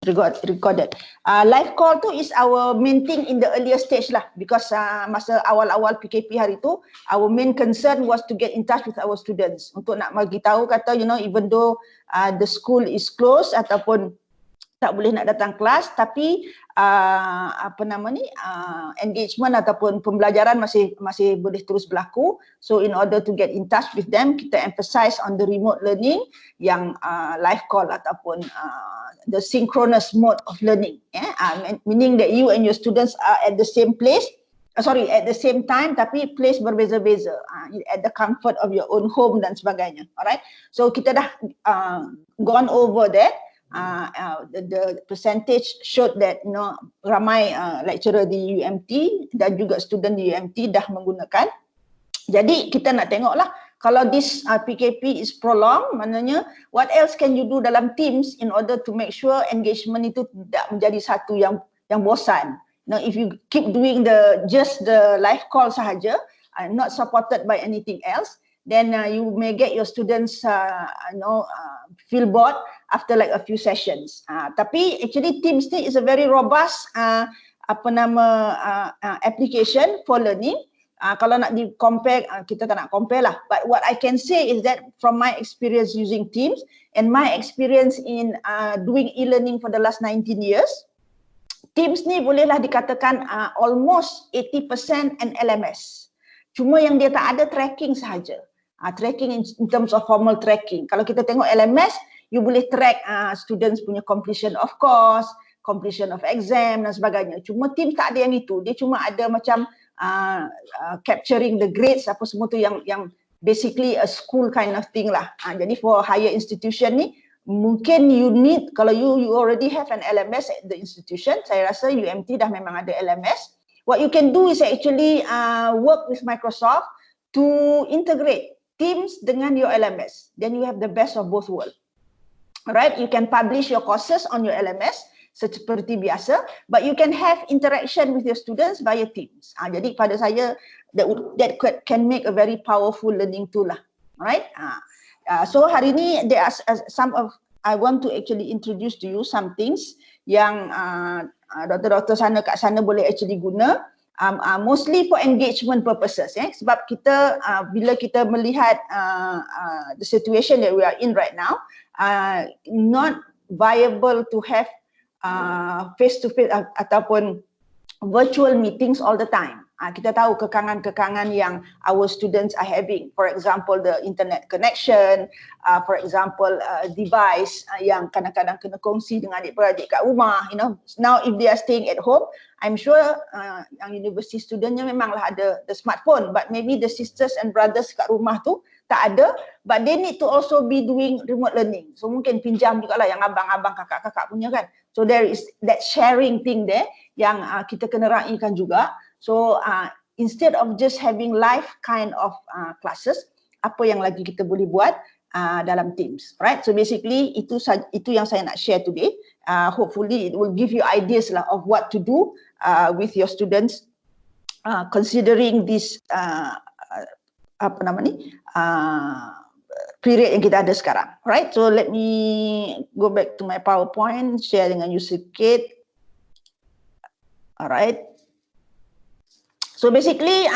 recorded. Live call tu is our main thing in the earlier stage lah, because masa awal-awal PKP hari tu, our main concern was to get in touch with our students untuk nak bagi tahu kata, you know, even though the school is closed ataupun tak boleh nak datang kelas, tapi engagement ataupun pembelajaran masih boleh terus berlaku. So in order to get in touch with them, kita emphasize on the remote learning yang live call ataupun the synchronous mode of learning, meaning that you and your students are at the same place, at the same time, tapi place berbeza-beza, at the comfort of your own home dan sebagainya. Alright, so kita dah gone over that. The percentage showed that, you know, ramai lecturer di UMT dan juga student di UMT dah menggunakan. Jadi kita nak tengoklah, kalau this PKP is prolonged, maknanya what else can you do dalam teams in order to make sure engagement itu tidak menjadi satu yang bosan. Now if you keep doing just the live call sahaja, not supported by anything else, then you may get your students feel bored after like a few sessions. Tapi actually Teams ni is a very robust application for learning. Kalau nak di compare, kita tak nak compare lah. But what I can say is that from my experience using Teams and my experience in doing e-learning for the last 19 years, Teams ni bolehlah dikatakan almost 80% an LMS. Cuma yang dia tak ada tracking sahaja. Tracking in terms of formal tracking. Kalau kita tengok LMS, you boleh track students punya completion of course, completion of exam dan sebagainya. Cuma Teams tak ada yang itu. Dia cuma ada macam capturing the grades, apa semua tu yang basically a school kind of thing lah. Jadi for higher institution ni, mungkin you need, kalau you already have an LMS at the institution, saya rasa UMT dah memang ada LMS. What you can do is actually work with Microsoft to integrate Teams dengan your LMS. Then you have the best of both worlds. Alright, you can publish your courses on your LMS seperti biasa, but you can have interaction with your students via Teams. Jadi pada saya that can make a very powerful learning tool lah. Alright. So hari ni there are I want to actually introduce to you some things yang doktor-doktor kat sana boleh actually guna. Mostly for engagement purposes, sebab kita bila kita melihat the situation that we are in right now, not viable to have face to face ataupun virtual meetings all the time. Kita tahu kekangan-kekangan yang our students are having, for example the internet connection, for example device yang kadang-kadang kena kongsi dengan adik-beradik kat rumah, you know. Now if they are staying at home, I'm sure yang university studentnya memanglah ada the smartphone, but maybe the sisters and brothers kat rumah tu tak ada, but they need to also be doing remote learning. So mungkin pinjam jugalah yang abang-abang, kakak-kakak punya kan. So there is that sharing thing there yang kita kena raikan juga. So instead of just having live kind of classes, apa yang lagi kita boleh buat dalam Teams, right? So basically itu yang saya nak share today. Hopefully it will give you ideas lah of what to do with your students considering this period yang kita ada sekarang, right? So let me go back to my PowerPoint, share dengan you sikit. Alright. So basically,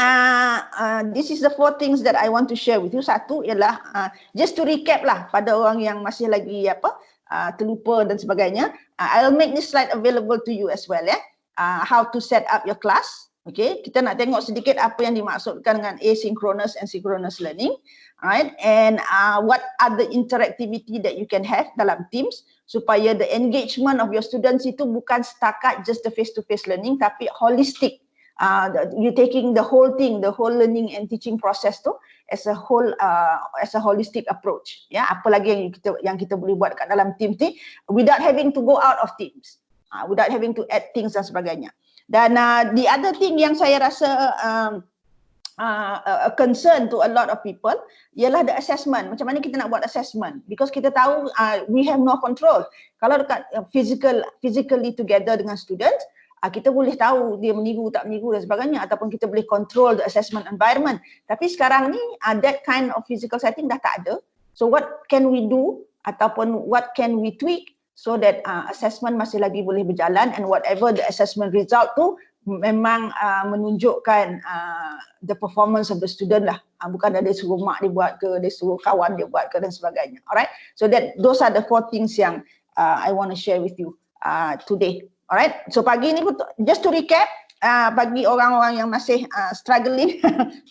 this is the 4 things that I want to share with you. Satu ialah just to recap lah pada orang yang masih lagi terlupa dan sebagainya. I'll make this slide available to you as well, how to set up your class. Okay, kita nak tengok sedikit apa yang dimaksudkan dengan asynchronous and synchronous learning, right? And what are the interactivity that you can have dalam Teams supaya the engagement of your students itu bukan setakat just the face-to-face learning, tapi holistic. You taking the whole thing, the whole learning and teaching process tu as a whole, as a holistic approach. Ya, apa lagi yang kita boleh buat kat dalam Teams ni without having to go out of Teams, without having to add things dan sebagainya. Dan the other thing yang saya rasa a concern to a lot of people ialah the assessment. Macam mana kita nak buat assessment? Because kita tahu we have no control. Kalau dekat physically together dengan students, kita boleh tahu dia meniru tak meniru dan sebagainya, ataupun kita boleh control the assessment environment. Tapi sekarang ni that kind of physical setting dah tak ada. So what can we do ataupun what can we tweak so that assessment masih lagi boleh berjalan, and whatever the assessment result tu memang menunjukkan the performance of the student lah, bukan ada suruh mak dia buat ke, dia suruh kawan dia buat ke dan sebagainya. Alright, so that those are the 4 things yang I want to share with you today. Alright, so pagi ni just to recap, bagi orang-orang yang masih struggling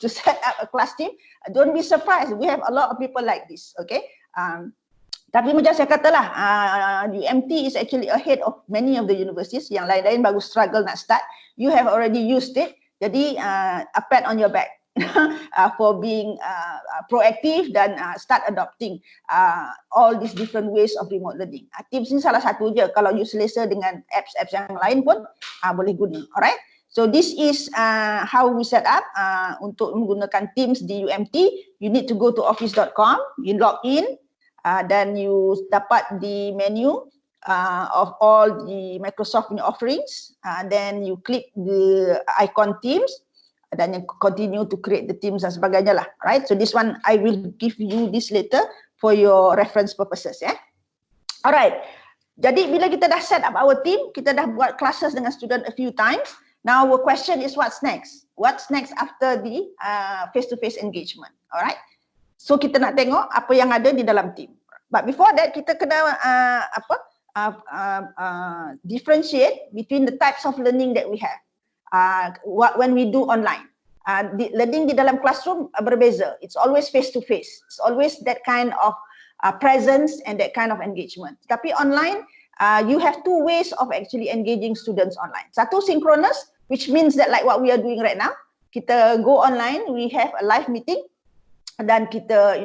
to set up a class team, don't be surprised, we have a lot of people like this. Okay, tapi macam saya katalah, UMT is actually ahead of many of the universities. Yang lain-lain baru struggle nak start. You have already used it. Jadi a pat on your back for being proactive dan start adopting all these different ways of remote learning. Teams ni salah satu je. Kalau you selesa dengan apps-apps yang lain pun boleh guna. Alright. So this is how we set up untuk menggunakan Teams di UMT. You need to go to office.com, you log in. Dan you dapat the menu of all the Microsoft punya offerings, then you click the icon Teams dan you continue to create the teams dan sebagainya lah, right? So this one I will give you this later for your reference purposes, ya. Alright, jadi bila kita dah set up our team, kita dah buat classes dengan student a few times. Now our question is what's next? What's next after the face-to-face engagement? Alright. So kita nak tengok apa yang ada di dalam team. But before that, kita kena differentiate between the types of learning that we have. When we do online, learning di dalam classroom berbeza. It's always face to face. It's always that kind of presence and that kind of engagement. Tapi online, you have 2 ways of actually engaging students online. Satu synchronous, which means that like what we are doing right now, kita go online, we have a live meeting. Dan kita,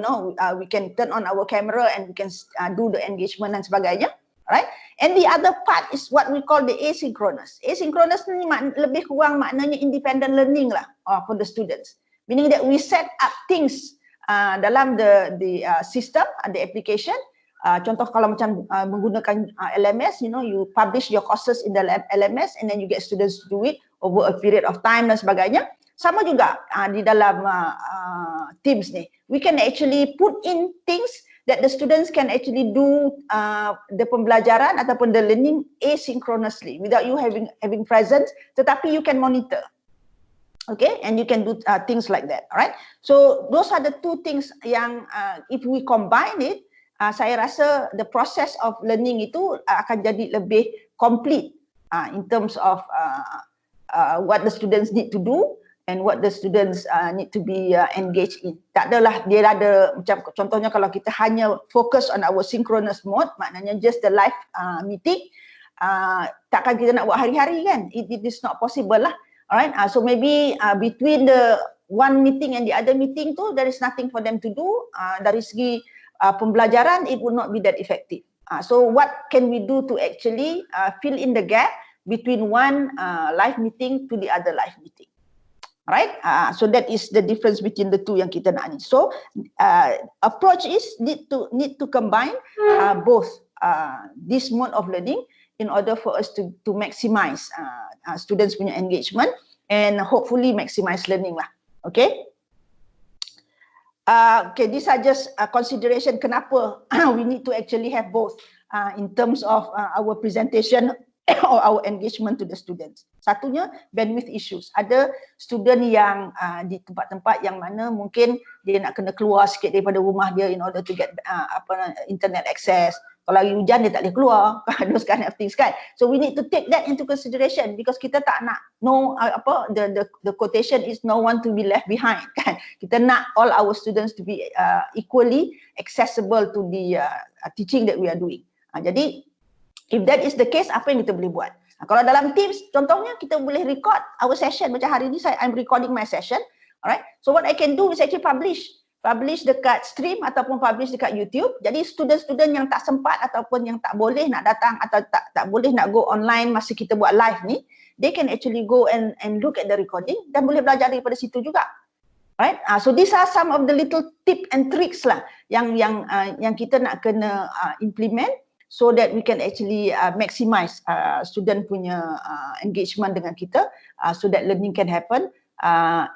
we can turn on our camera and we can do the engagement dan sebagainya, right? And the other part is what we call the asynchronous. Asynchronous ni lebih kurang maknanya independent learning lah for the students. Meaning that we set up things dalam the system, the application. Contoh kalau macam menggunakan LMS, you publish your courses in the LMS and then you get students to do it over a period of time dan sebagainya. Sama juga di dalam Teams ni, we can actually put in things that the students can actually do the pembelajaran ataupun the learning asynchronously without you having presence, tetapi you can monitor. Okay, and you can do things like that. Alright, so those are the 2 things yang if we combine it, saya rasa the process of learning itu akan jadi lebih complete in terms of what the students need to do and what the students need to be engaged in. Tak adalah dia ada macam contohnya kalau kita hanya focus on our synchronous mode, maknanya just the live meeting, takkan kita nak buat hari-hari kan? It is not possible lah. Alright, so maybe between the one meeting and the other meeting tu, there is nothing for them to do. Dari segi pembelajaran, it would not be that effective. So what can we do to actually fill in the gap between one live meeting to the other live meeting? Right, so that is the difference between the 2 yang kita nak ni. So approach is need to combine both this mode of learning in order for us to maximize students punya engagement and hopefully maximize learning lah. Okay. Okay, these are just consideration kenapa we need to actually have both in terms of our presentation or our engagement to the students. Satunya bandwidth issues. Ada student yang di tempat-tempat yang mana mungkin dia nak kena keluar sikit daripada rumah dia in order to get internet access. Kalau lagi hujan dia tak boleh keluar, those kind of things kan. So we need to take that into consideration because kita tak nak the quotation is no one to be left behind kan. Kita nak all our students to be equally accessible to the teaching that we are doing. Jadi if that is the case, apa yang kita boleh buat? Kalau dalam Teams, contohnya kita boleh record our session. Macam hari ni I'm recording my session. Alright. So what I can do is actually publish dekat stream ataupun publish dekat YouTube. Jadi student-student yang tak sempat ataupun yang tak boleh nak datang atau tak boleh nak go online masa kita buat live ni, they can actually go and look at the recording dan boleh belajar daripada situ juga. Right? So these are some of the little tip and tricks lah yang kita nak kena implement so that we can actually maximize student punya engagement dengan kita, so that learning can happen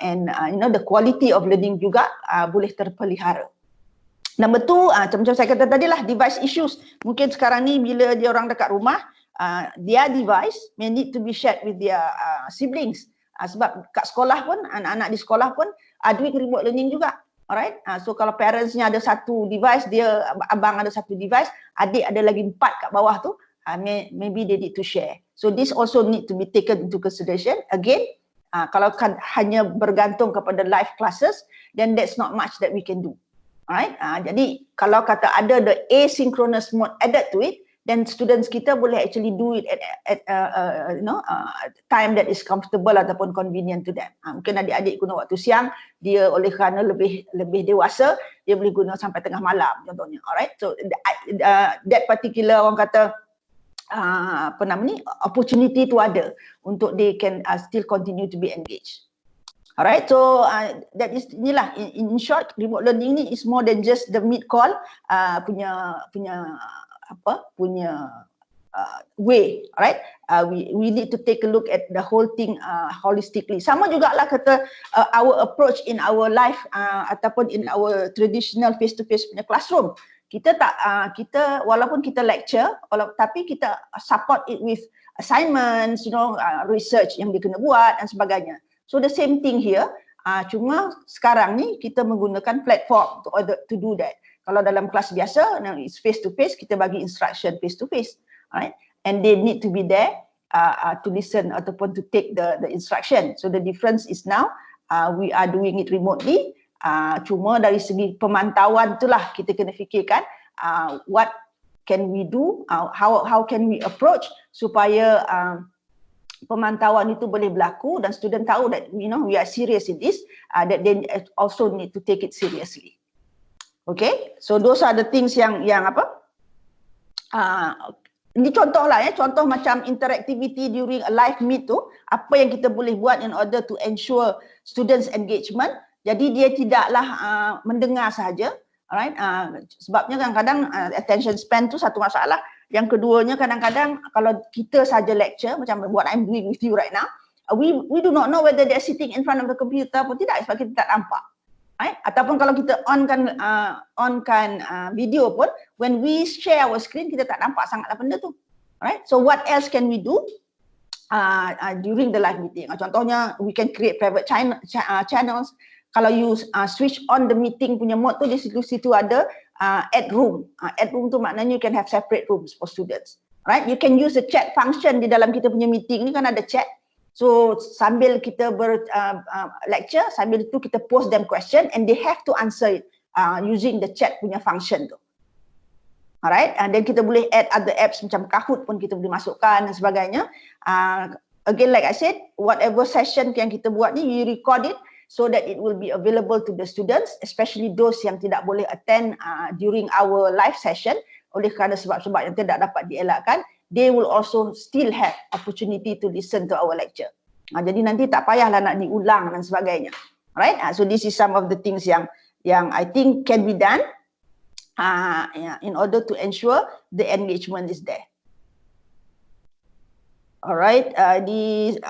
and the quality of learning juga boleh terpelihara. Number two, macam saya kata tadi lah, device issues. Mungkin sekarang ni bila dia orang dekat rumah, their device may need to be shared with their siblings. Sebab kat sekolah pun, anak-anak di sekolah pun doing remote learning juga. Alright, so kalau parentsnya ada satu device, abang ada satu device, adik ada lagi 4 kat bawah tu, maybe they need to share. So this also need to be taken into consideration. Again, kalau hanya bergantung kepada live classes, then that's not much that we can do. Alright, jadi kalau kata ada the asynchronous mode added to it, then students kita boleh actually do it at time that is comfortable ataupun convenient to them. Mungkin adik-adik guna waktu siang, dia oleh kerana lebih dewasa, dia boleh guna sampai tengah malam contohnya. Alright, so that particular orang kata opportunity tu ada untuk they can still continue to be engaged. Alright, so that is inilah in short, remote learning ni is more than just the meet call punya way. Alright, we need to take a look at the whole thing holistically. Sama jugalah kata our approach in our life ataupun in our traditional face-to-face punya classroom. Kita walaupun kita lecture, tapi kita support it with assignments, research yang dia kena buat dan sebagainya. So the same thing here, cuma sekarang ni kita menggunakan platform to do that. Kalau dalam kelas biasa, it's face to face, kita bagi instruction face to face, right? And they need to be there to listen ataupun to take the instruction. So the difference is now we are doing it remotely. Cuma dari segi pemantauan itulah kita kena fikirkan what can we do, how can we approach supaya pemantauan itu boleh berlaku dan student tahu that we are serious in this, that they also need to take it seriously. Okay, so those are the things yang ini contoh lah contoh macam interactivity during a live meet tu, apa yang kita boleh buat in order to ensure students engagement. Jadi dia tidaklah mendengar sahaja, alright? Sebabnya kadang-kadang attention span tu satu masalah. Yang keduanya kadang-kadang kalau kita saja lecture macam what I'm doing with you right now, we do not know whether they're sitting in front of the computer atau tidak sebab kita tak nampak. Right? Ataupun kalau kita onkan video pun, when we share our screen kita tak nampak sangatlah benda tu. Right? So what else can we do during the live meeting? Contohnya we can create private channels. Kalau you switch on the meeting punya mode tu, di situ ada add room. Add room tu maknanya you can have separate rooms for students. Right? You can use the chat function di dalam kita punya meeting ni, kan ada chat. So sambil kita lecture, sambil itu kita post them question and they have to answer it using the chat punya function tu. Alright, and then kita boleh add other apps macam Kahoot pun kita boleh masukkan dan sebagainya. Again, like I said, whatever session yang kita buat ni, you record it so that it will be available to the students, especially those yang tidak boleh attend during our live session oleh kerana sebab-sebab yang tidak dapat dielakkan. They will also still have opportunity to listen to our lecture. Jadi nanti tak payahlah nak diulang dan sebagainya. Alright, so this is some of the things yang I think can be done in order to ensure the engagement is there. Alright,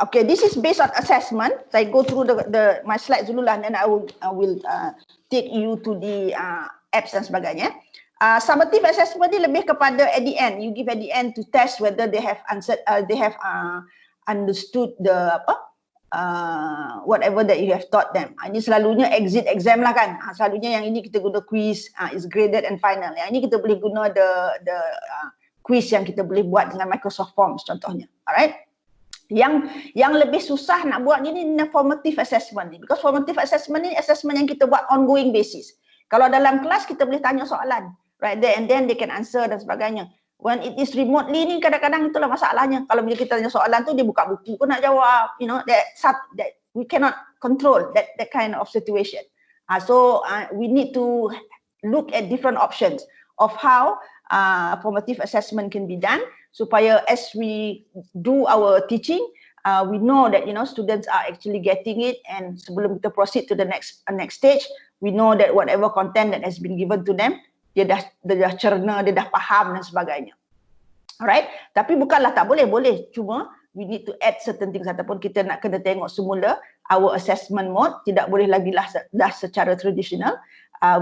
okay, this is based on assessment. Saya go through my slides dulu lah, and then I will take you to the apps dan sebagainya. Summative assessment ni lebih kepada at the end. You give at the end to test whether they have answered, they have understood the whatever that you have taught them. Ini selalunya exit exam lah kan. Selalunya yang ini kita guna quiz, is graded and final. Yang ini kita boleh guna the quiz yang kita boleh buat dengan Microsoft Forms contohnya. Alright. Yang lebih susah nak buat ni formative assessment ni. Because formative assessment ni assessment yang kita buat ongoing basis. Kalau dalam kelas kita boleh tanya soalan, right there and then they can answer dan sebagainya. When it is remotely ni kadang-kadang itulah masalahnya. Kalau bila kita tanya soalan tu dia buka buku pun nak jawab, that we cannot control that kind of situation. So we need to look at different options of how formative assessment can be done supaya as we do our teaching, we know that students are actually getting it, and sebelum kita proceed to the next stage, we know that whatever content that has been given to them, dia dah cerna, dia dah faham dan sebagainya. Alright, tapi bukanlah tak boleh, cuma we need to add certain things ataupun kita nak kena tengok semula our assessment mode. Tidak boleh lagi lah dah secara tradisional.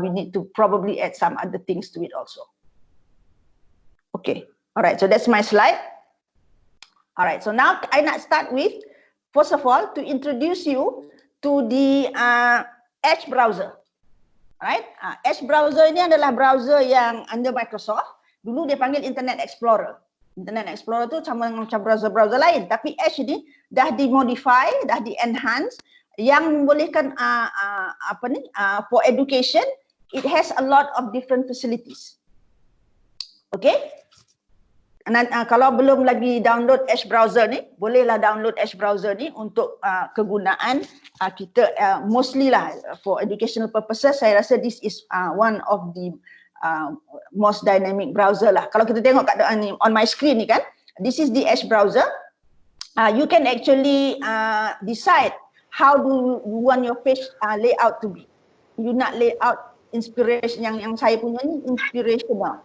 We need to probably add some other things to it also. Okay, alright, so that's my slide. Alright, so now I nak start with, first of all, to introduce you to the Edge browser. Alright, Edge browser ini adalah browser yang under Microsoft. Dulu dia panggil Internet Explorer. Internet Explorer tu sama macam browser-browser lain, tapi Edge ini dah dimodify, dah di-enhance, yang membolehkan for education, it has a lot of different facilities. Okay? Kalau belum lagi download Edge browser ni, bolehlah download Edge browser ni untuk kegunaan kita, mostly lah for educational purposes. Saya rasa this is one of the most dynamic browser lah. Kalau kita tengok kat ni on my screen ni kan, this is the Edge browser. You can actually decide how do you want your page layout to be. You nak layout inspiration yang saya punya ni inspirational,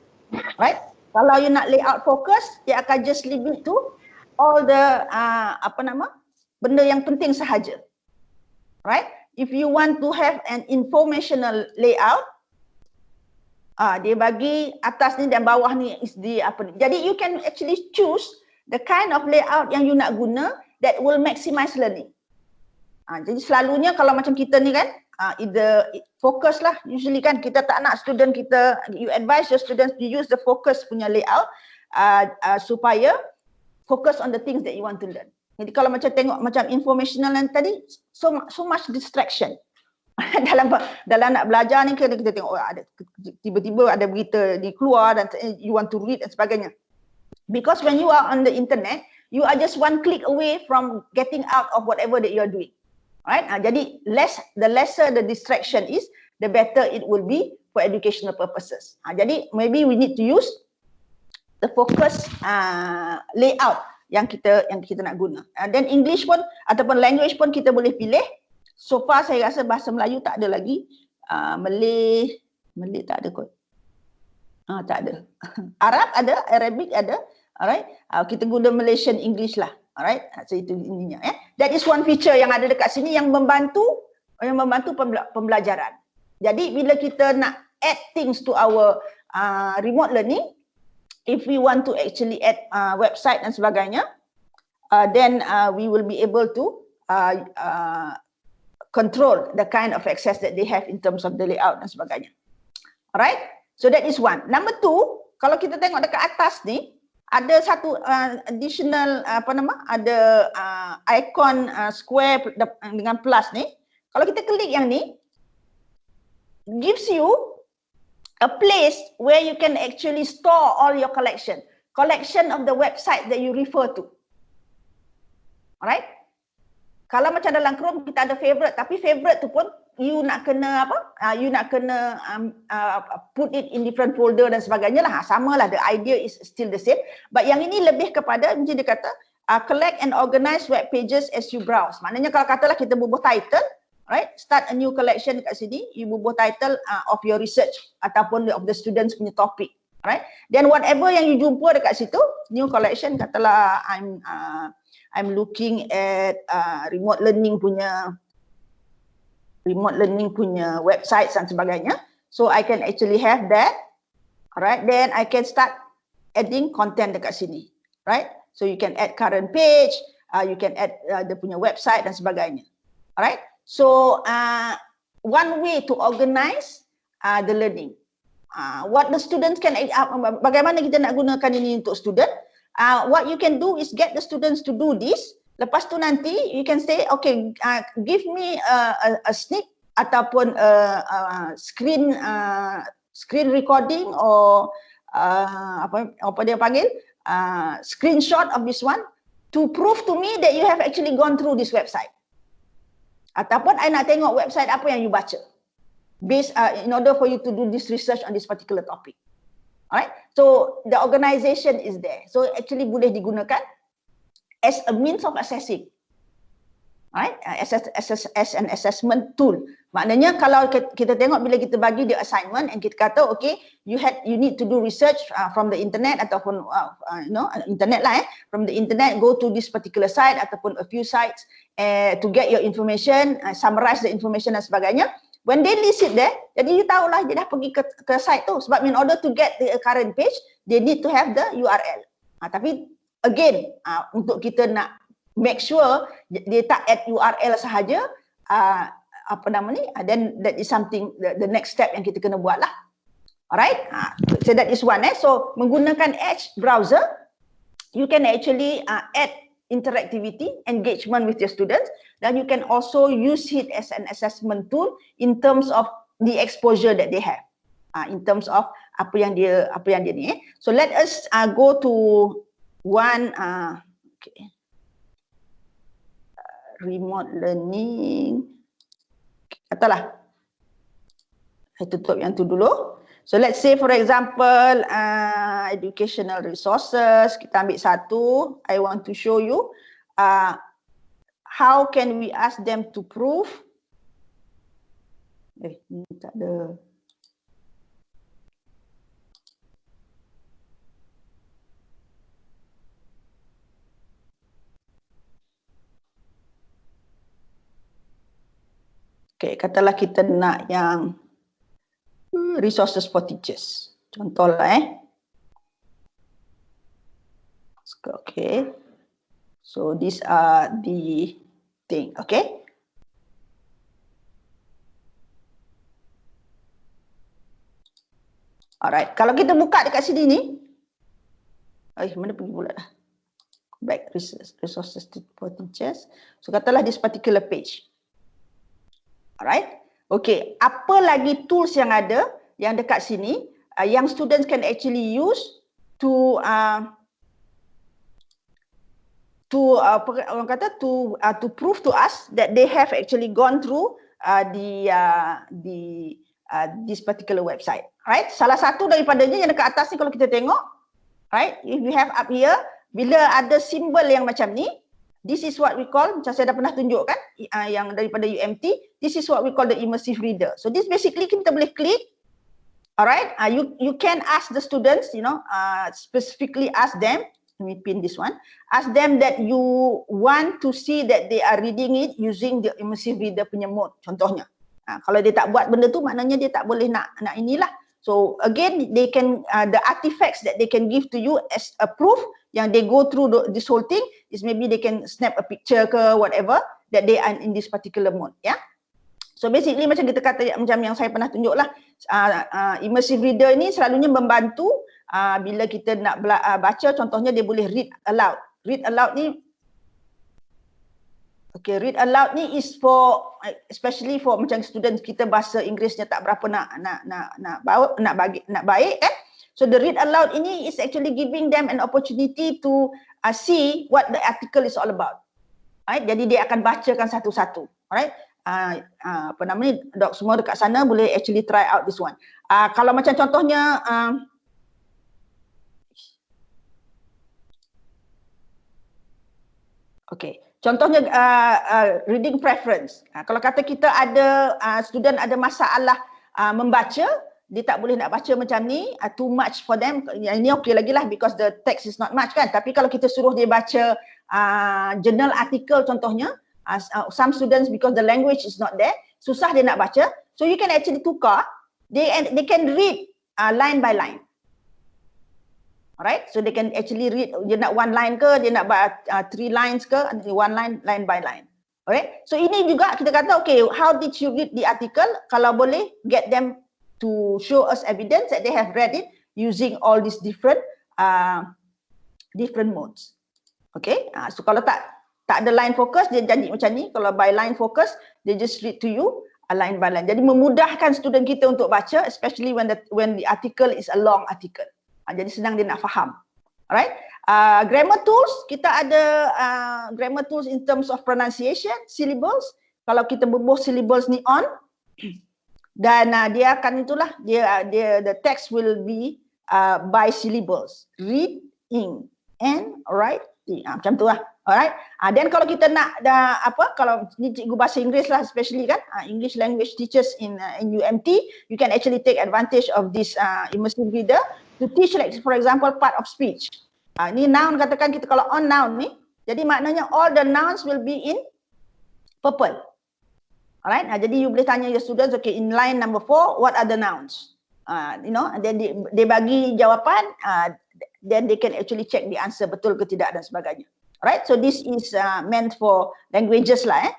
right? Kalau you nak layout focus, dia akan just leave it to all the benda yang penting sahaja, right? If you want to have an informational layout, dia bagi atas ni dan bawah ni is the Jadi you can actually choose the kind of layout yang you nak guna that will maximize learning. Jadi selalunya kalau macam kita ni kan, either focus lah, usually kan kita tak nak student kita, you advise your students to use the focus punya layout supaya focus on the things that you want to learn. Jadi kalau macam tengok macam informational yang tadi, so much distraction. dalam nak belajar ni kita tengok ada tiba-tiba ada berita di keluar dan you want to read dan sebagainya. Because when you are on the internet, you are just one click away from getting out of whatever that you are doing. Right? Jadi the lesser the distraction is, the better it will be for educational purposes. Jadi maybe we need to use the focus layout yang kita nak guna. Then English pun ataupun language pun kita boleh pilih. So far saya rasa bahasa Melayu tak ada lagi. Malay tak ada kot. Tak ada. Arab ada, Arabic ada. Alright. Kita guna Malaysian English lah. Alright. So itu ininya ya. That is one feature yang ada dekat sini yang membantu pembelajaran. Jadi bila kita nak add things to our remote learning, if we want to actually add website dan sebagainya, then we will be able to control the kind of access that they have in terms of the layout dan sebagainya. Alright, so that is one. Number two, kalau kita tengok dekat atas ni, ada satu additional ada icon square dengan plus ni. Kalau kita klik yang ni, gives you a place where you can actually store all your collection of the website that you refer to. Alright? Kalau macam dalam Chrome kita ada favorite, tapi favorite tu pun you nak kena put it in different folder dan sebagainya lah. Samalah, the idea is still the same. But yang ini lebih kepada macam dia kata collect and organize web pages as you browse. Maknanya kalau katalah kita bubuh title, right? Start a new collection dekat sini, you bubuh title of your research ataupun of the students punya topik, right? Then whatever yang you jumpa dekat situ, new collection, katalah I'm looking at remote learning punya websites dan sebagainya. So I can actually have that. Alright, then I can start adding content dekat sini. Right? So you can add current page, you can add dia punya website dan sebagainya. Alright? So one way to organize the learning. What the students can, bagaimana kita nak gunakan ini untuk student? What you can do is get the students to do this. Lepas tu nanti you can say, okay, give me a sneak ataupun screen recording or apa dia panggil screenshot of this one to prove to me that you have actually gone through this website. Ataupun I nak tengok website apa yang you baca, based in order for you to do this research on this particular topic. Alright, so the organisation is there. So actually boleh digunakan as a means of accessing. Right? As an assessment tool. Maknanya kalau kita tengok bila kita bagi dia assignment and kita kata okay, you need to do research from the internet ataupun internet lah from the internet, go to this particular site ataupun a few sites to get your information, summarize the information dan sebagainya. When they list it there, jadi you tahulah dia dah pergi ke site tu, sebab in order to get the current page, they need to have the URL. Tapi again, untuk kita nak make sure dia tak add URL sahaja, then that is something, the next step yang kita kena buat lah. Alright, so that is one. So menggunakan Edge browser, you can actually add interactivity, engagement with your students, then you can also use it as an assessment tool in terms of the exposure that they have, in terms of apa yang dia ni. So let us go to one remote learning. Katalah saya tutup yang tu dulu. So let's say for example educational resources, kita ambil satu. I want to show you how can we ask them to prove. Ni tak ada. Okay, katalah kita nak yang resources for teachers. Contohlah okay. So these are the thing, okay? Alright, kalau kita buka dekat sini ni, mana pergi pula dah? Back resources for teachers. So katalah this particular page. Alright, okay. Apa lagi tools yang ada yang dekat sini yang students can actually use to prove to us that they have actually gone through this particular website. Right? Salah satu daripadanya yang dekat atas ni kalau kita tengok, right? If we have up here, bila ada simbol yang macam ni, this is what we call, macam saya dah pernah tunjukkan yang daripada UMT, this is what we call the immersive reader. So this basically kita boleh klik, alright, you can ask the students, specifically ask them, let me pin this one, ask them that you want to see that they are reading it using the immersive reader punya mode, contohnya. Kalau dia tak buat benda tu, maknanya dia tak boleh nak inilah. So again, they can the artifacts that they can give to you as a proof yang they go through this whole thing is maybe they can snap a picture ke whatever that they are in this particular mode, ya. So basically macam kita kata macam yang saya pernah tunjuk lah, immersive reader ni selalunya membantu bila kita nak baca, contohnya dia boleh read aloud. Read aloud ni, okay, read aloud ni is for especially for macam students kita bahasa Inggerisnya tak berapa nak baik kan. So the read aloud ini is actually giving them an opportunity to see what the article is all about. Right? Jadi dia akan bacakan satu-satu. Alright? Dok semua dekat sana boleh actually try out this one. Kalau macam contohnya okay. Contohnya reading preference. Kalau kata kita ada student ada masalah membaca, dia tak boleh nak baca macam ni, too much for them. Yang ini okey lagi lah because the text is not much kan. Tapi kalau kita suruh dia baca journal article contohnya, some students because the language is not there, susah dia nak baca. So you can actually tukar, they can read line by line. Alright, so they can actually read, dia nak one line ke, dia nak 3 lines ke, one line by line. Alright, so ini juga kita kata, okay, how did you read the article? Kalau boleh, get them to show us evidence that they have read it using all these different modes. Okay, so kalau tak ada line focus, dia jadi macam ni. Kalau by line focus, they just read to you line by line. Jadi memudahkan student kita untuk baca, especially when the article is a long article. Jadi senang dia nak faham. Alright. Grammar tools, kita ada grammar tools in terms of pronunciation, syllables. Kalau kita bubuh syllables ni on, dan dia akan itulah, the text will be by syllables. Reading and write T. Macam tu lah. Alright. Then kalau kita nak kalau ni cikgu bahasa Inggeris lah especially kan, English language teachers in UMT, you can actually take advantage of this immersive reader to teach, like for example part of speech. Ni noun, katakan kita kalau on noun ni, jadi maknanya all the nouns will be in purple. Alright. Jadi you boleh tanya your students, okay, in line number 4, what are the nouns? Then they bagi jawapan, then they can actually check the answer betul ke tidak dan sebagainya. Alright, so this is meant for languages lah.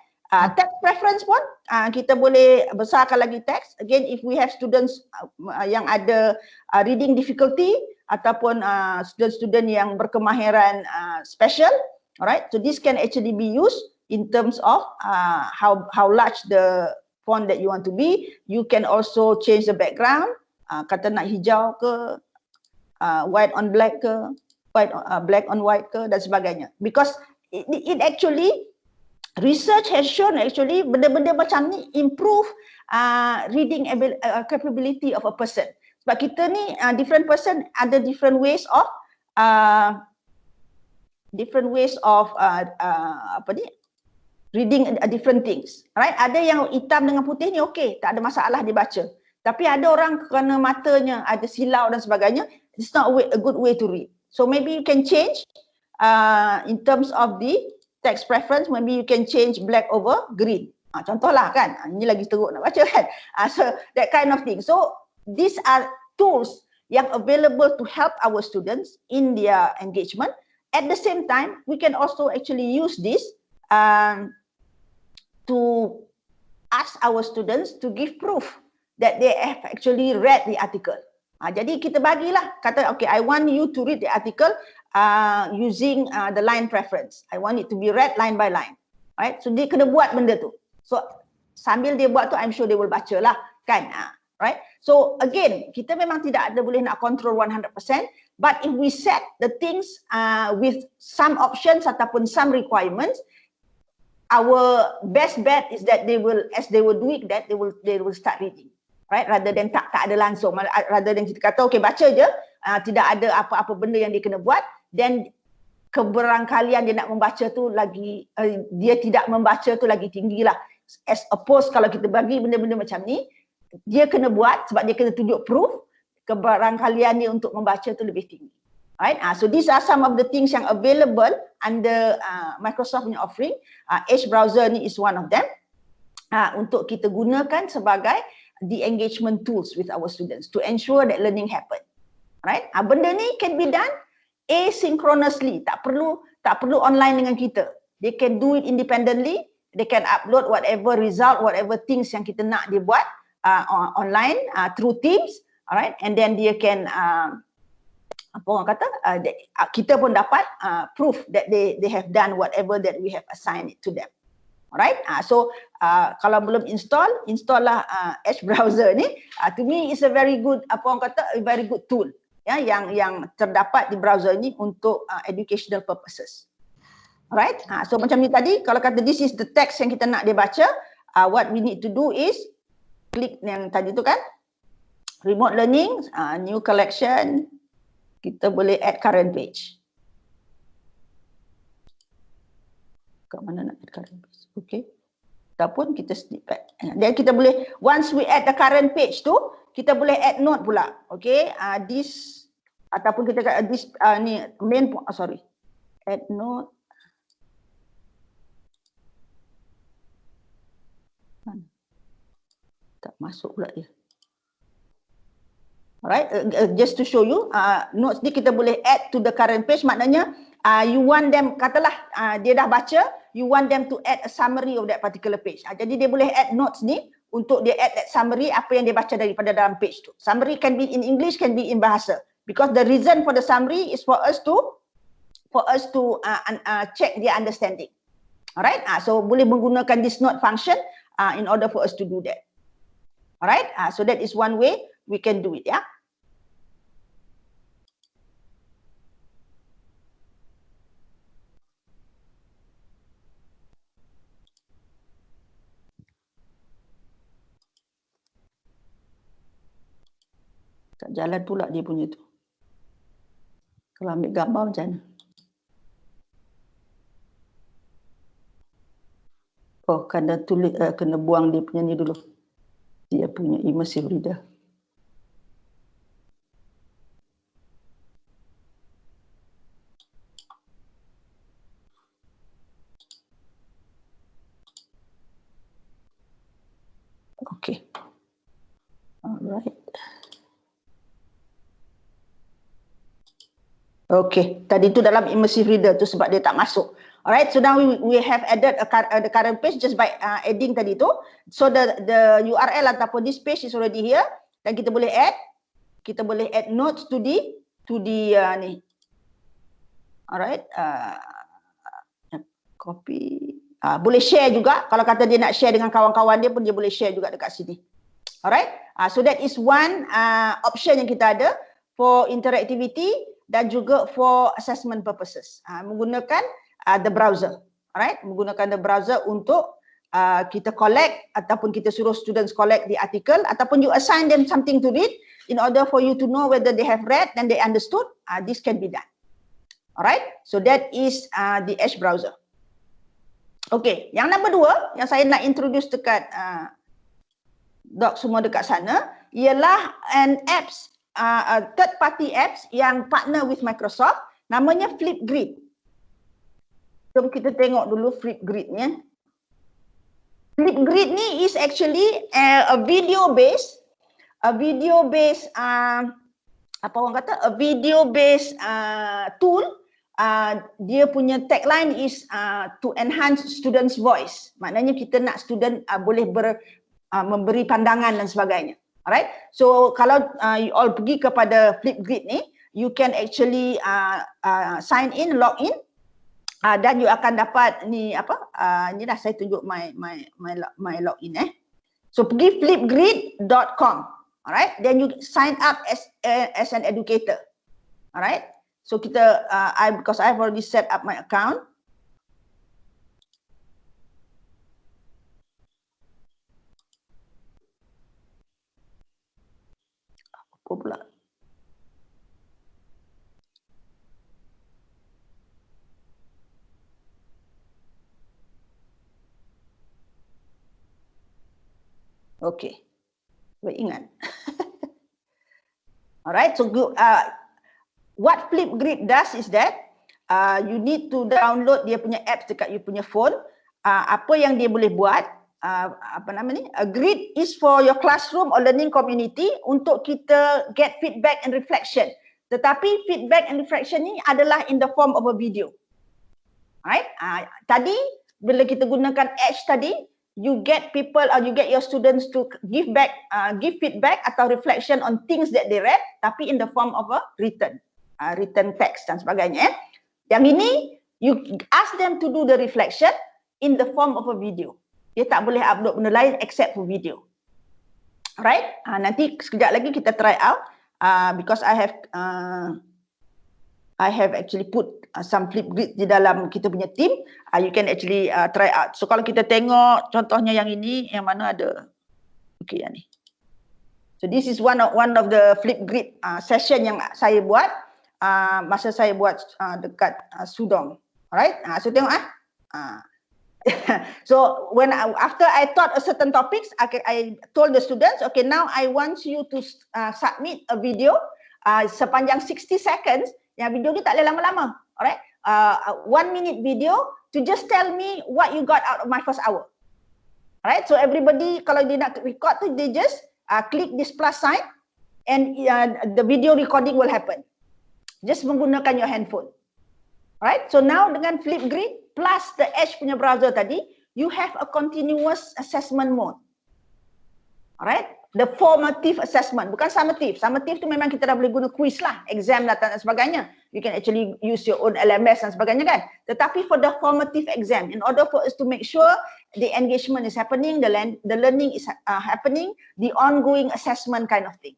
Text preference pun kita boleh besarkan lagi text. Again, if we have students yang ada reading difficulty ataupun student-student yang berkemahiran special, alright, so this can actually be used in terms of how large the font that you want to be. You can also change the background, kata nak hijau ke, white on black ke, black on white ke dan sebagainya. Because it actually, research has shown actually benda-benda macam ni improve reading capability of a person. Sebab kita ni different person ada different ways of reading different things. Right? Ada yang hitam dengan putih ni okey, tak ada masalah dia baca. Tapi ada orang kerana matanya ada silau dan sebagainya, it's not a good way to read. So maybe you can change in terms of the text preference, maybe you can change black over green. Contohlah kan, ini lagi teruk nak baca kan. So that kind of thing. So these are tools yang available to help our students in their engagement. At the same time, we can also actually use this to ask our students to give proof that they have actually read the article. Jadi kita bagilah, kata okay, I want you to read the article using the line preference. I want it to be read line by line. Right? So dia kena buat benda tu. So sambil dia buat tu, I'm sure dia will baca lah kan. Right? So again, kita memang tidak ada boleh nak control 100%, but if we set the things with some options ataupun some requirements, our best bet is that they will, as they will do it, that they will start reading. Right, rather than tak ada langsung, rather than kita kata okay baca je, tidak ada apa-apa benda yang dia kena buat, then keberangkalian dia nak membaca tu lagi, dia tidak membaca tu lagi tinggi lah. As opposed kalau kita bagi benda-benda macam ni, dia kena buat sebab dia kena tunjuk proof, keberangkalian dia untuk membaca tu lebih tinggi. Right, so these are some of the things yang available under Microsoft punya offering. Edge browser ni is one of them, untuk kita gunakan sebagai the engagement tools with our students to ensure that learning happen. Right? Benda ni can be done asynchronously. Tak perlu online dengan kita. They can do it independently. They can upload whatever result, whatever things yang kita nak dia buat online through Teams. Alright? And then dia can apa orang kata, kita pun dapat proof that they have done whatever that we have assigned it to them. Alright, so kalau belum install lah Edge browser ni. To me is a very good, apa orang kata, a very good tool ya, yang terdapat di browser ni untuk educational purposes. Alright, so macam ni tadi, kalau kata this is the text yang kita nak dia baca, what we need to do is klik yang tadi tu kan, remote learning, new collection, kita boleh add current page. Kat mana nak add current page? Okay, ataupun kita snippet. Dan kita boleh, once we add the current page tu, kita boleh add note pula. Okay, this ataupun kita this ni main, add note. Tak masuk pula dia. Alright, just to show you, notes ni kita boleh add to the current page. Maknanya you want them, katalah dia dah baca, you want them to add a summary of that particular page. Jadi dia boleh add notes ni untuk dia add that summary apa yang dia baca daripada dalam page tu. Summary can be in English, can be in bahasa. Because the reason for the summary is for us to check their understanding. Alright, so boleh menggunakan this note function in order for us to do that. Alright, so that is one way we can do it, ya. Tak jalan pula dia punya tu. Kalau ambil gambar macam mana? Oh, kena tulis, kena buang dia punya ni dulu. Dia punya immersive reader. Okay. Alright. Okay, tadi tu dalam immersive reader tu sebab dia tak masuk. Alright, so now we have added the current page just by adding tadi tu. So the URL ataupun this page is already here dan kita boleh add notes to the ni. Alright, copy. Boleh share juga. Kalau kata dia nak share dengan kawan-kawan dia pun dia boleh share juga dekat sini. Alright, so that is one option yang kita ada for interactivity dan juga for assessment purposes. Menggunakan the browser. Alright, menggunakan the browser untuk kita collect ataupun kita suruh students collect the article ataupun you assign them something to read in order for you to know whether they have read and they understood. This can be done. Alright, so that is the Edge browser. Okay, yang number 2 yang saya nak introduce dekat doc semua dekat sana ialah an apps, third party apps yang partner with Microsoft, namanya Flipgrid. Jom kita tengok dulu Flipgrid-nya. Flipgrid ni is actually a video based apa orang kata, a video based tool. Dia punya tagline is to enhance students' voice. Maknanya kita nak student boleh memberi pandangan dan sebagainya. Alright, so kalau you all pergi kepada Flipgrid ni, you can actually sign in, log in, dan you akan dapat ni apa? Ni dah saya tunjuk my login . So pergi flipgrid.com. Alright, then you sign up as an educator. Alright, so kita because I've already set up my account. Apa pula? Okay, baik ingat. Alright, so what Flipgrid does is that you need to download dia punya apps dekat you punya phone. Apa yang dia boleh buat, apa nama ni? A grid is for your classroom or learning community untuk kita get feedback and reflection. Tetapi feedback and reflection ni adalah in the form of a video. Alright, tadi bila kita gunakan Edge tadi, you get people or you get your students to give feedback atau reflection on things that they read, tapi in the form of a written text dan sebagainya. Yang ini, you ask them to do the reflection in the form of a video. Dia tak boleh upload benda lain except for video. Alright, nanti sekejap lagi kita try out because I have actually put some Flipgrid di dalam kita punya team. You can actually try out. So kalau kita tengok contohnya yang ini, yang mana ada, okay yang ni. So this is one of the Flipgrid session yang saya buat masa saya buat dekat Sudong. Alright, so tengok So after I taught a certain topics, I told the students, okay, now I want you to submit a video sepanjang 60 seconds. Yang video ni tak boleh lama-lama. Alright, 1 minute video to just tell me what you got out of my first hour. Alright, so everybody kalau dia nak record tu, they just click this plus sign and the video recording will happen. Just menggunakan your handphone. Alright, so now dengan Flipgrid plus the Edge punya browser tadi, you have a continuous assessment mode. Alright, the formative assessment, bukan summative. Summative tu memang kita dah boleh guna quiz lah, exam dan sebagainya. You can actually use your own LMS dan sebagainya kan. Tetapi for the formative exam, in order for us to make sure the engagement is happening, the learning is happening, the ongoing assessment kind of thing.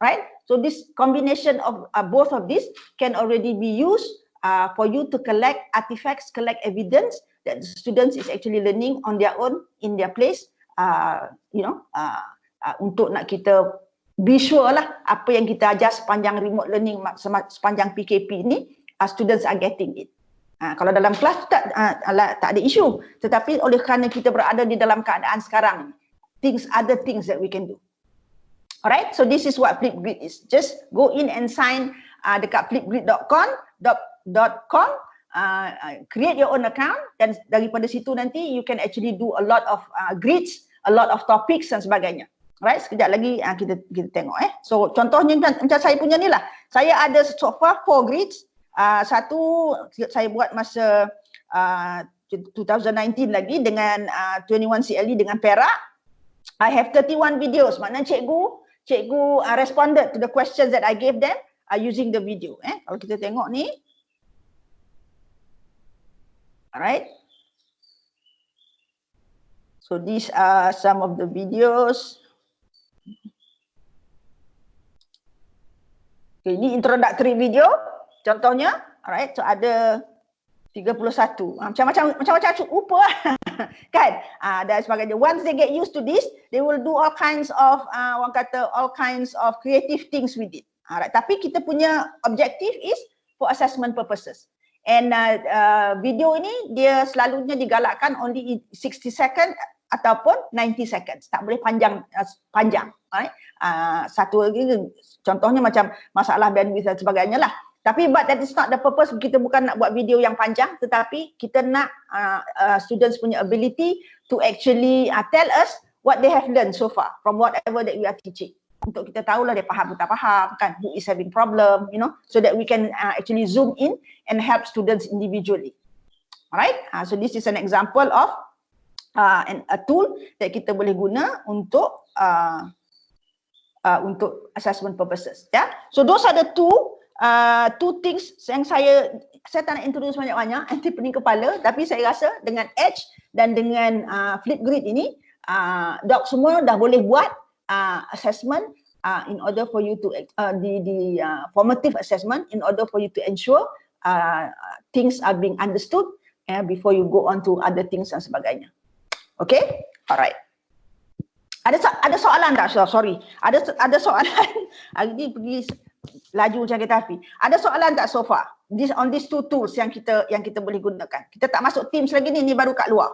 Right? So this combination of both of these can already be used for you to collect artifacts, collect evidence that the students is actually learning on their own in their place. Untuk nak kita be sure lah apa yang kita ajar sepanjang remote learning, sepanjang PKP ni, students are getting it. Kalau dalam kelas tak ada isu, tetapi oleh kerana kita berada di dalam keadaan sekarang, other things that we can do. Alright, so this is what Flipgrid is. Just go in and sign dekat flipgrid.com, create your own account, dan daripada situ nanti you can actually do a lot of grids, a lot of topics dan sebagainya. Alright, sekejap lagi kita tengok. So contohnya macam saya punya ni lah. Saya ada so far 4 grids. Satu saya buat masa 2019 lagi dengan 21 CLE dengan Perak. I have 31 videos. Maknanya cikgu responded to the questions that I gave them using the video. Kalau kita tengok ni. Alright. So these are some of the videos. Okay, ini introductory video. Contohnya, alright, so ada 31. Macam-macam rupa kan? Dan sebagainya. Once they get used to this, they will do all kinds of orang kata all kinds of creative things with it. Alright, tapi kita punya objective is for assessment purposes. And video ini dia selalunya digalakkan only 60 second ataupun 90 seconds. Tak boleh panjang. Alright? Satu lagi contohnya macam masalah bandwidth dan sebagainya lah. Tapi but that is not the purpose. Kita bukan nak buat video yang panjang, tetapi kita nak students punya ability to actually tell us what they have learned so far from whatever that we are teaching. Untuk kita tahulah dia faham atau tak faham kan, who is having problem, you know, so that we can actually zoom in and help students individually. Alright, so this is an example of a tool that kita boleh guna untuk assessment purposes. Yeah, so those are the two things yang saya tak nak introduce banyak-banyak, nanti pening kepala, tapi saya rasa dengan Edge dan dengan Flipgrid ini, dok semua dah boleh buat assessment in order for you to the formative assessment in order for you to ensure things are being understood before you go on to other things dan sebagainya. Okay, alright. Ada soalan tak? Sorry, ada soalan. Hari ni pergi laju macam kereta api. Ada soalan tak so far? On these two tools yang kita boleh gunakan. Kita tak masuk Teams lagi ni baru kat luar.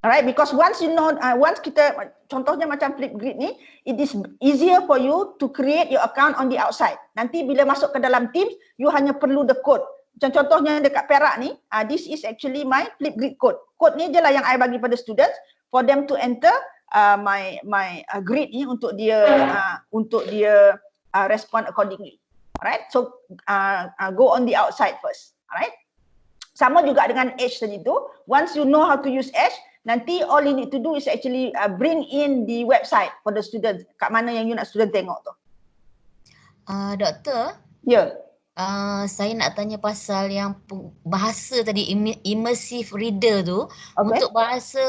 Alright, because once you know, once kita, contohnya macam Flipgrid ni, it is easier for you to create your account on the outside. Nanti bila masuk ke dalam Teams, you hanya perlu the code. Macam contohnya dekat Perak ni, this is actually my Flipgrid code. Code ni je lah yang I bagi pada students for them to enter my grid ni untuk dia respond accordingly. Alright, so go on the outside first. Alright. Sama juga dengan Edge tadi tu. Once you know how to use Edge, nanti all you need to do is actually bring in the website for the student. Kat mana yang you nak student tengok tu? Doktor? Ya. Saya nak tanya pasal yang bahasa tadi, immersive reader tu. Okay. Untuk bahasa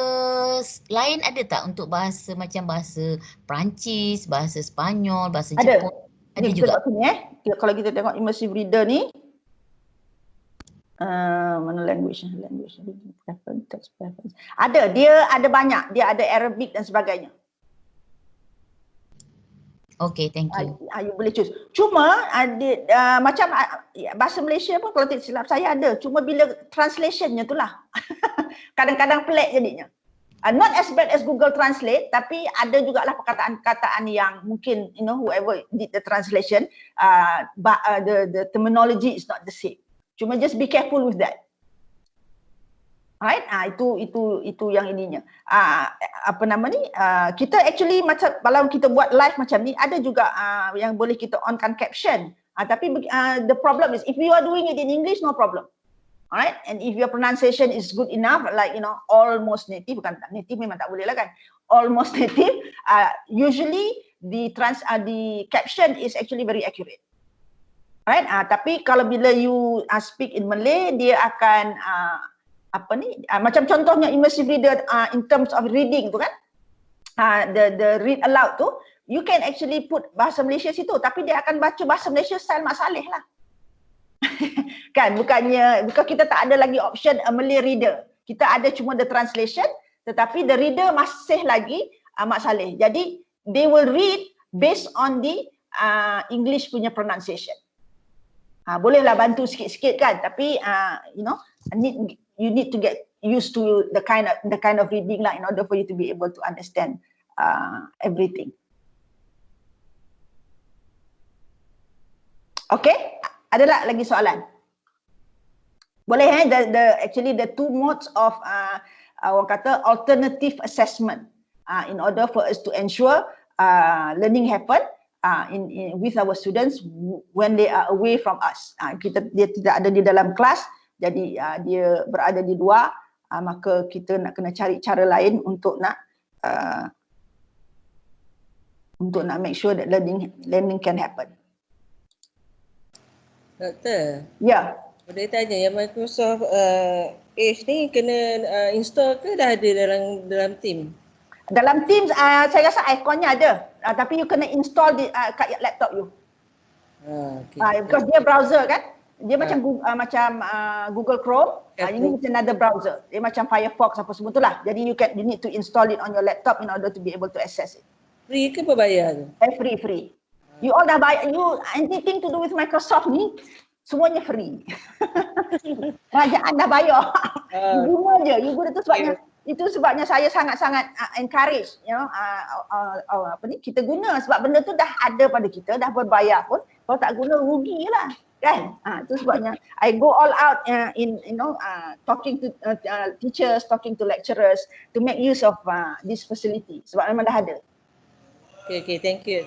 lain ada tak? Untuk bahasa macam bahasa Perancis, bahasa Sepanyol, bahasa Jepun? Ada juga. Kalau kita tengok immersive reader ni, mana language text preference. Dia ada banyak, dia ada Arabic dan sebagainya. Okay, thank you. You boleh choose. Cuma macam bahasa Malaysia pun kalau tak silap saya ada. Cuma bila translationnya tu lah kadang-kadang pelik jadinya. Not as bad as Google Translate, tapi ada jugalah perkataan-perkataan yang mungkin, you know, whoever did the translation, the terminology is not the same. Cuma just be careful with that. Alright, itu yang ininya. Apa nama ni? Kita actually macam kalau kita buat live macam ni, ada juga yang boleh kita onkan caption. Tapi the problem is if you are doing it in English, no problem. Alright, and if your pronunciation is good enough, like you know, almost native, bukan native memang tak boleh lah kan? Almost native. Usually the caption is actually very accurate. Right, tapi kalau bila you speak in Malay, dia akan macam contohnya immersive reader in terms of reading tu kan, the read aloud tu, you can actually put bahasa Malaysia situ, tapi dia akan baca bahasa Malaysia style Mak Saleh lah. Kan, bukan kita tak ada lagi option a Malay reader. Kita ada cuma the translation, tetapi the reader masih lagi Mak Saleh. Jadi they will read based on the English punya pronunciation. Bolehlah bantu sikit-sikit kan, tapi you know, you need to get used to the kind of reading lah in order for you to be able to understand everything. Okay, ada tak lagi soalan? Boleh actually the two modes of orang kata alternative assessment in order for us to ensure learning happen with our students when they are away from us. Dia tidak ada di dalam kelas, jadi dia berada di luar, maka kita nak kena cari cara lain untuk nak make sure that learning can happen. Doktor. Ya. Boleh tanya yang Microsoft Edge ni kena install ke dah ada dalam Teams? Dalam Teams saya rasa ikonnya ada, tapi you kena install kat laptop you. Okay. Because dia browser kan, dia macam Google Chrome. Ini macam another browser. Dia macam Firefox apa semua itulah. Jadi you need to install it on your laptop in order to be able to access it. Free ke berbayar tu? Free. You all dah bayar, anything to do with Microsoft ni semuanya free. Kerajaan dah bayar. You guna je, you guna tu sebabnya. Itu sebabnya saya sangat-sangat encourage, you know, kita guna sebab benda tu dah ada pada kita, dah berbayar pun, kalau tak guna rugi lah, kan? Itu sebabnya I go all out in talking to teachers, talking to lecturers to make use of this facility sebab memang dah ada. Okay, thank you.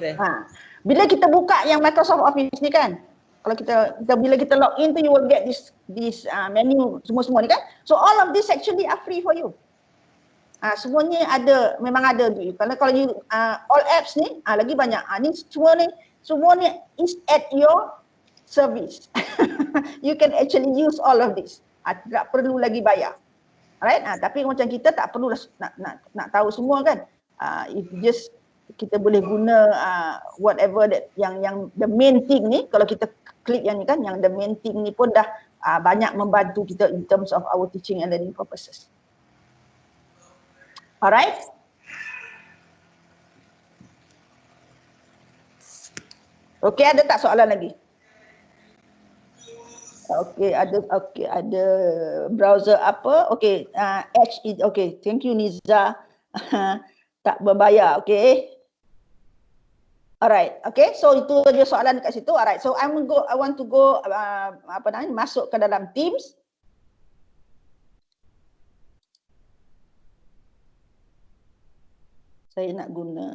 Bila kita buka yang Microsoft Office ni kan, kalau bila kita log in tu, you will get this menu semua ni kan. So all of this actually are free for you. Semuanya ada, memang ada tu. Kalau you all apps ni lagi banyak. Ni semua ni is at your service. You can actually use all of this. Tak perlu lagi bayar. Alright? Tapi macam kita tak perlu nak tahu semua kan. If just kita boleh guna whatever that yang the main thing ni, kalau kita klik yang ni kan, yang the main thing ni pun dah banyak membantu kita in terms of our teaching and learning purposes. Alright? Okay, ada tak soalan lagi? Okay, ada browser apa? Okay, Edge is okay. Thank you Niza. Tak berbayar, okay. Alright, okay. So itu je soalan dekat situ. Alright, so I want to go masuk ke dalam Teams. Saya nak guna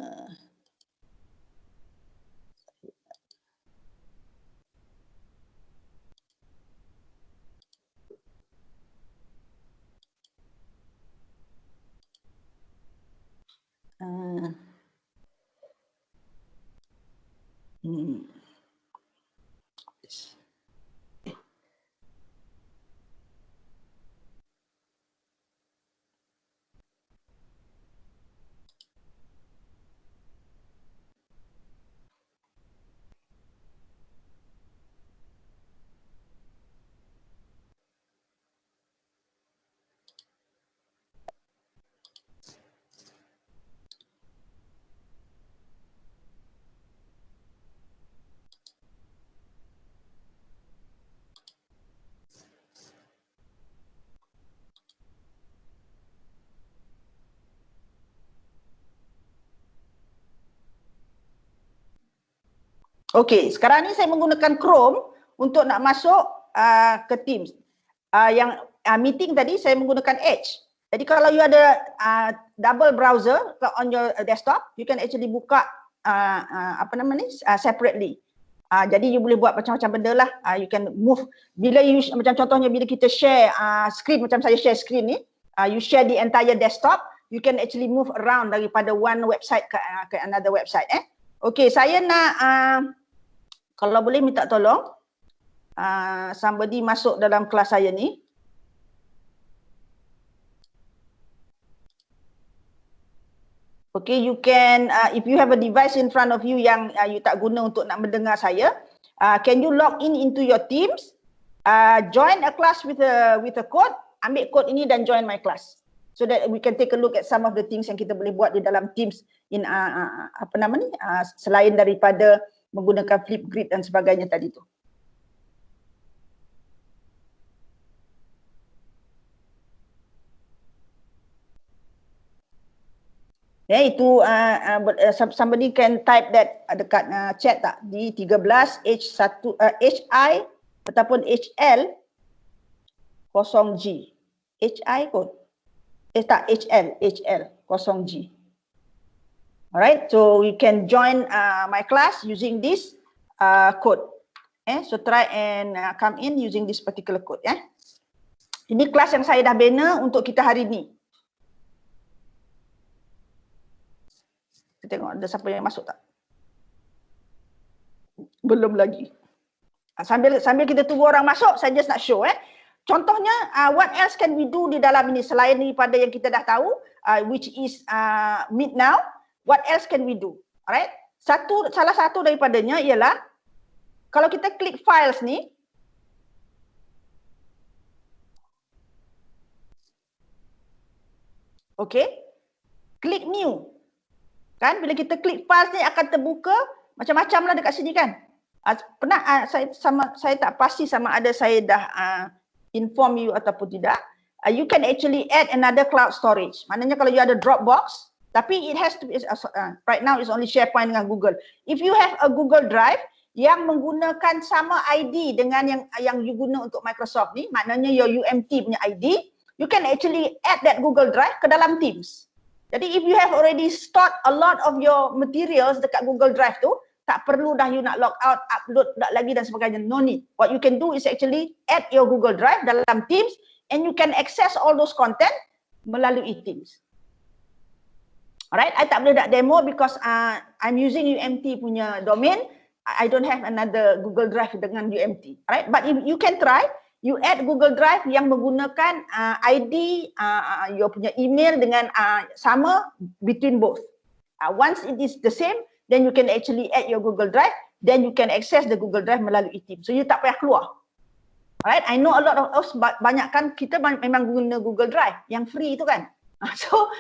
Okey, sekarang ni saya menggunakan Chrome untuk nak masuk ke Teams. Yang meeting tadi saya menggunakan Edge. Jadi kalau you ada double browser on your desktop, you can actually buka separately. Jadi you boleh buat macam-macam benda lah. You can move, bila you, macam contohnya bila kita share screen, macam saya share screen ni, you share the entire desktop, you can actually move around daripada one website ke another website. Okey, saya nak kalau boleh minta tolong somebody masuk dalam kelas saya ni. Okay, you can if you have a device in front of you yang you tak guna untuk nak mendengar saya, can you log in into your Teams, join a class with a code, ambil code ini dan join my class, so that we can take a look at some of the things yang kita boleh buat di dalam Teams in selain daripada menggunakan Flipgrid dan sebagainya tadi tu. Okay, itu somebody can type that dekat chat tak di 13 H1 HI ataupun HL 0G. HI kot. Tak HL 0G. Alright, so you can join my class using this code. So try and come in using this particular code. Ini kelas yang saya dah bina untuk kita hari ni. Kita tengok ada siapa yang masuk tak? Belum lagi. Sambil kita tunggu orang masuk, saya just nak show. Contohnya, what else can we do di dalam ini selain daripada yang kita dah tahu, which is Meet Now. What else can we do? Alright. Salah satu daripadanya ialah kalau kita klik files ni, okay, klik new. Kan bila kita klik files ni akan terbuka macam-macam lah dekat sini kan. Saya tak pasti sama ada saya dah inform you ataupun tidak. You can actually add another cloud storage. Maknanya kalau you ada Dropbox, tapi it has to be right now is only SharePoint dengan Google. If you have a Google Drive yang menggunakan sama ID dengan yang you guna untuk Microsoft ni, maknanya your UMT punya ID, you can actually add that Google Drive ke dalam Teams. Jadi if you have already stored a lot of your materials dekat Google Drive tu, tak perlu dah you nak log out, upload lagi dan sebagainya. No need. What you can do is actually add your Google Drive dalam Teams and you can access all those content melalui Teams. Alright, I tak boleh nak demo because I'm using UMT punya domain. I don't have another Google Drive dengan UMT. Alright, but if you can try, you add Google Drive yang menggunakan ID, your punya email dengan sama between both. Once it is the same, then you can actually add your Google Drive, then you can access the Google Drive melalui Teams. So you tak payah keluar. Alright, I know a lot of us, banyak kan kita memang guna Google Drive yang free itu kan. So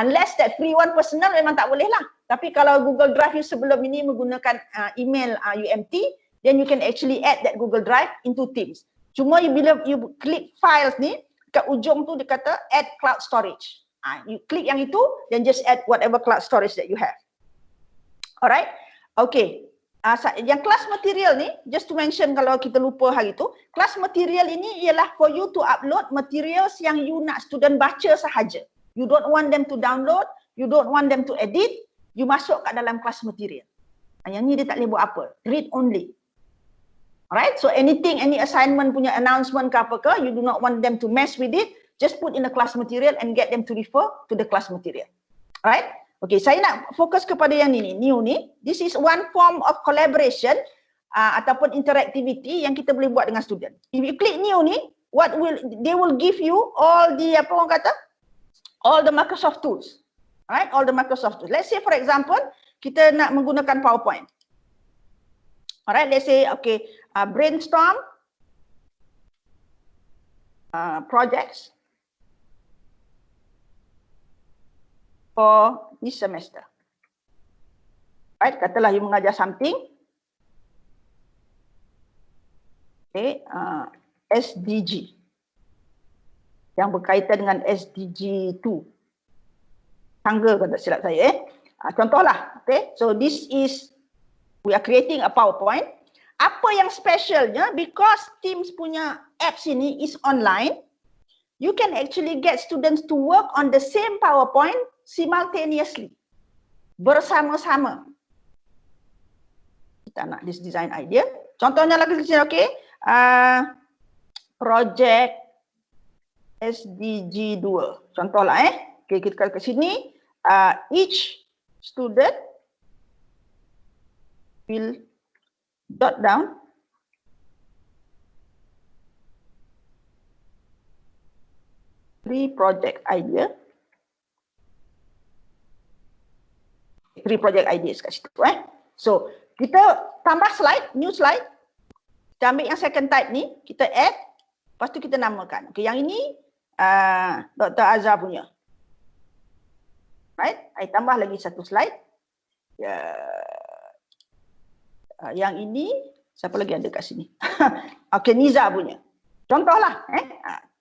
unless that free one personal memang tak boleh lah. Tapi kalau Google Drive you sebelum ini menggunakan email UMT, then you can actually add that Google Drive into Teams. Cuma bila you klik files ni, kat ujung tu dia kata add cloud storage. You klik yang itu, then just add whatever cloud storage that you have. Alright, okay. Yang kelas material ni, just to mention kalau kita lupa hari tu, kelas material ini ialah for you to upload materials yang you nak student baca sahaja. You don't want them to download, you don't want them to edit, you masuk kat dalam kelas material. Yang ni dia tak boleh buat apa, read only. Alright, so anything, any assignment punya announcement ke apa ke, you do not want them to mess with it, just put in the class material and get them to refer to the class material. Alright, okay, saya nak fokus kepada yang ni, new ni. This is one form of collaboration ataupun interactivity yang kita boleh buat dengan student. If you click new ni, they will give you all the, apa orang kata, all the Microsoft tools. Alright, all the Microsoft tools. Let's say for example, kita nak menggunakan PowerPoint. Alright, let's say, okay, brainstorm projects for this semester. Alright, katalah you mengajar something. Okay, SDG. Yang berkaitan dengan SDG 2. Tangga kalau tak silap saya. Contohlah, okay, so this is, we are creating a PowerPoint. Apa yang specialnya, because Teams punya apps ini is online, you can actually get students to work on the same PowerPoint simultaneously. Bersama-sama. Kita nak this design idea. Contohnya lagi di sini, okay. Project SDG 2. Contohlah okay, kita ke sini. Each student will jot down three project ideas kat situ. So kita tambah slide, new slide. Kita ambil yang second type ni, kita add, lepas tu kita namakan. Okay, yang ini Dr. Azhar punya. Right? I tambah lagi satu slide. Yang ini, siapa lagi ada kat sini? Okay, Niza punya. Contohlah.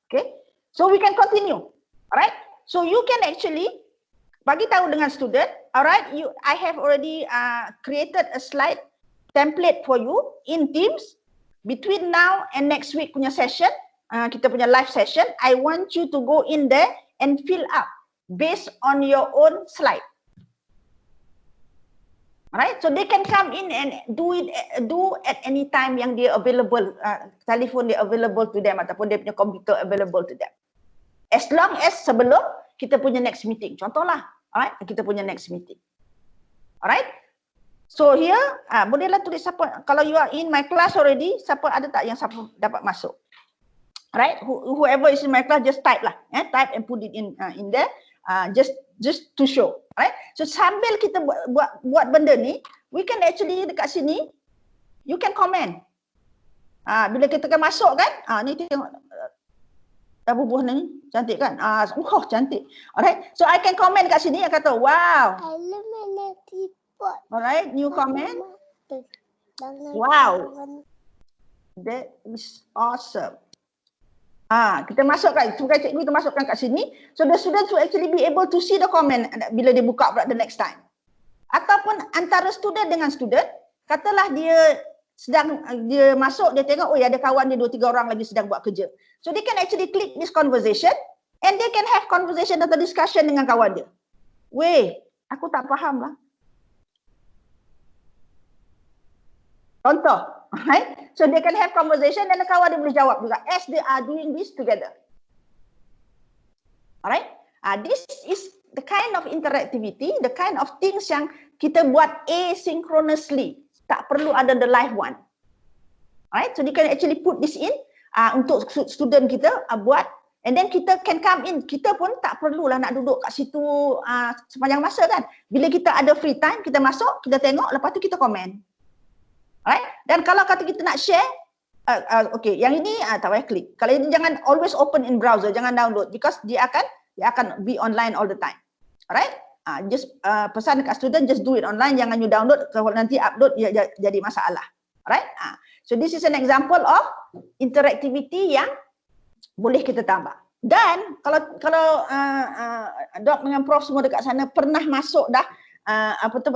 Okay. So we can continue. Alright? So you can actually bagi tahu dengan student, alright, I have already created a slide template for you in Teams between now and next week punya session, kita punya live session. I want you to go in there and fill up based on your own slide. Alright, so they can come in and do at any time yang dia available, telefon dia available to them ataupun dia punya komputer available to them. As long as sebelum kita punya next meeting. Contohlah, alright, kita punya next meeting. Alright. So here, bolehlah tulis siapa, kalau you are in my class already, siapa ada tak yang siapa dapat masuk. Alright, whoever is in my class just type lah, type and put it in there, just to show. Alright. So sambil kita buat benda ni, we can actually dekat sini, you can comment. Bila kita kan masuk kan, ni tengok bubuh ni cantik kan? Cantik. Alright. So I can comment kat sini, I kata wow. Alright, new comment. Wow. That is awesome. Kita masukkan, cikgu kita masukkan kat sini. So the students will actually be able to see the comment bila dia buka pula the next time. Ataupun antara student dengan student, katalah dia masuk, dia tengok, ada kawan dia 2-3 orang lagi sedang buat kerja. So they can actually click this conversation and they can have conversation atau discussion dengan kawan dia. Weh, aku tak faham lah. Contoh, right? So they can have conversation dan kawan dia boleh jawab juga as they are doing this together. Alright? This is the kind of interactivity, the kind of things yang kita buat asynchronously. Tak perlu ada the live one. Alright? So they can actually put this in untuk student kita buat, and then kita can come in. Kita pun tak perlulah nak duduk kat situ sepanjang masa kan. Bila kita ada free time, kita masuk, kita tengok, lepas tu kita komen. Alright? Dan kalau kata kita nak share, okay, yang ini tak payah klik. Kalau ini jangan always open in browser, jangan download because dia akan be online all the time. Alright? Just pesan dekat student, just do it online, jangan you download, kalau nanti upload jadi masalah. Alright? So this is an example of interactivity yang boleh kita tambah. Dan kalau Doc dengan Prof semua dekat sana pernah masuk dah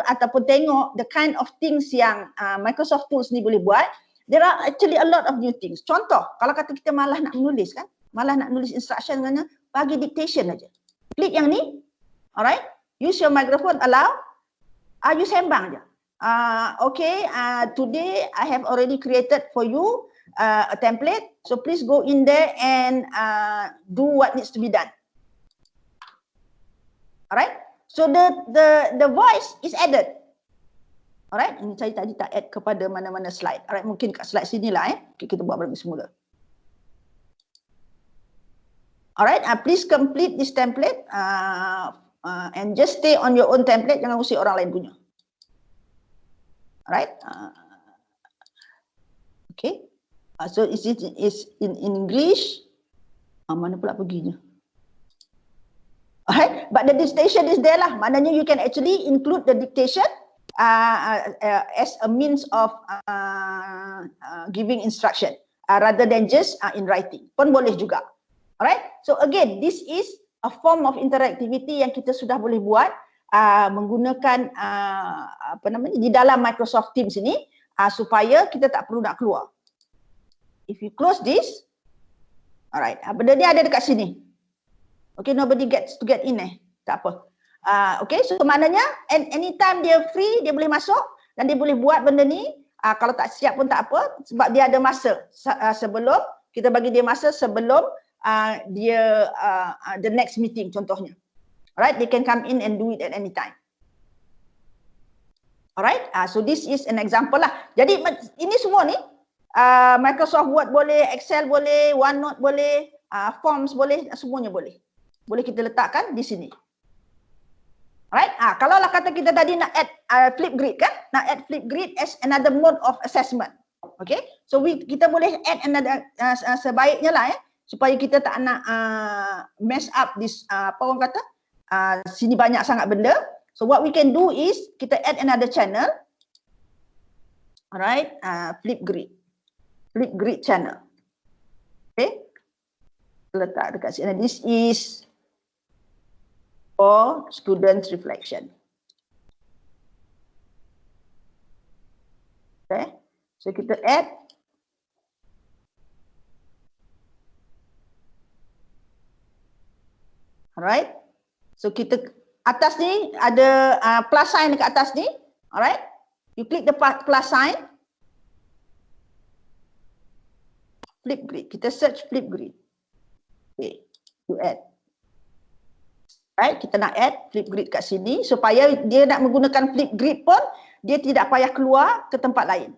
ataupun tengok the kind of things yang Microsoft Tools ni boleh buat, there are actually a lot of new things. Contoh, kalau kata kita malah nak menulis kan, malah nak nulis instruction kan, bagi dictation aja. Klik yang ni, alright, use your microphone, allow, you sembang aja. Okay, today I have already created for you a template, so please go in there and do what needs to be done. Alright, so the voice is added. Alright, ini saya tadi tak add kepada mana-mana slide. Alright, mungkin kat slide sini lah okay, kita buat balik semula. Alright, please complete this template and just stay on your own template, jangan usik orang lain punya. Alright, okay. So is in English. Mana pula perginya? Alright, but the dictation is there lah. Maknanya you can actually include the dictation as a means of giving instruction rather than just in writing. Pun boleh juga. Alright, so again, this is a form of interactivity yang kita sudah boleh buat menggunakan di dalam Microsoft Teams ini supaya kita tak perlu nak keluar. If you close this, alright, benda ni ada dekat sini. Okay, nobody gets to get in tak apa. Okay, so maknanya anytime dia free, dia boleh masuk dan dia boleh buat benda ni. Kalau tak siap pun tak apa sebab dia ada masa sebelum, kita bagi dia masa sebelum dia the next meeting contohnya. Alright, they can come in and do it at any time. Alright, so this is an example lah. Jadi ini semua ni Microsoft Word boleh, Excel boleh, OneNote boleh, Forms boleh, semuanya boleh. Boleh kita letakkan di sini. Alright, kalau lah kata kita tadi nak add Flipgrid kan, nak add Flipgrid as another mode of assessment. Okay, so kita boleh add another sebaiknya lah supaya kita tak nak mess up this apa orang kata sini banyak sangat benda. So what we can do is kita add another channel. Alright, Flipgrid channel. Okay, letak dekat sini. This is for students reflection. Okay, so kita add. Alright, so kita atas ni ada plus sign dekat atas ni. Alright, you click the plus sign. Flipgrid, kita search Flipgrid. Okay, you add. Right, kita nak add Flipgrid kat sini supaya dia nak menggunakan Flipgrid pun dia tidak payah keluar ke tempat lain.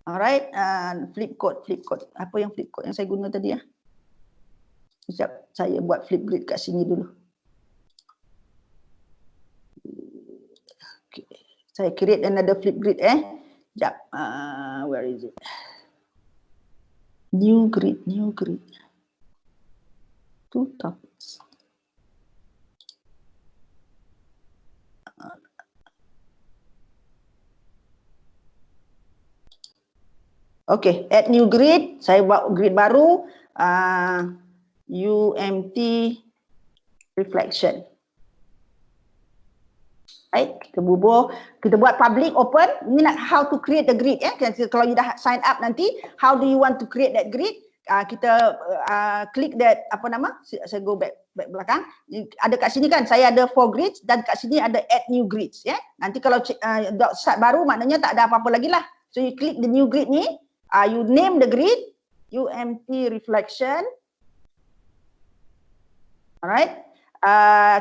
Alright, Flipcode. Apa yang Flipcode yang saya guna tadi ya? Sekejap, saya buat Flipgrid kat sini dulu. Okay. Saya create another Flipgrid Sekejap, where is it? New grid. Two topics. Okay, add new grid. Saya buat grid baru. UMT reflection. Right, kita buat public open. Ini nak how to create the grid ya. Kalau you dah sign up nanti, how do you want to create that grid? Kita klik that apa nama? Saya go back belakang. Ada kat sini kan, saya ada 4 grids dan kat sini ada add new grids ya. Nanti kalau start baru maknanya tak ada apa-apa lagi lah. So you click the new grid ni, you name the grid UMT reflection. Alright.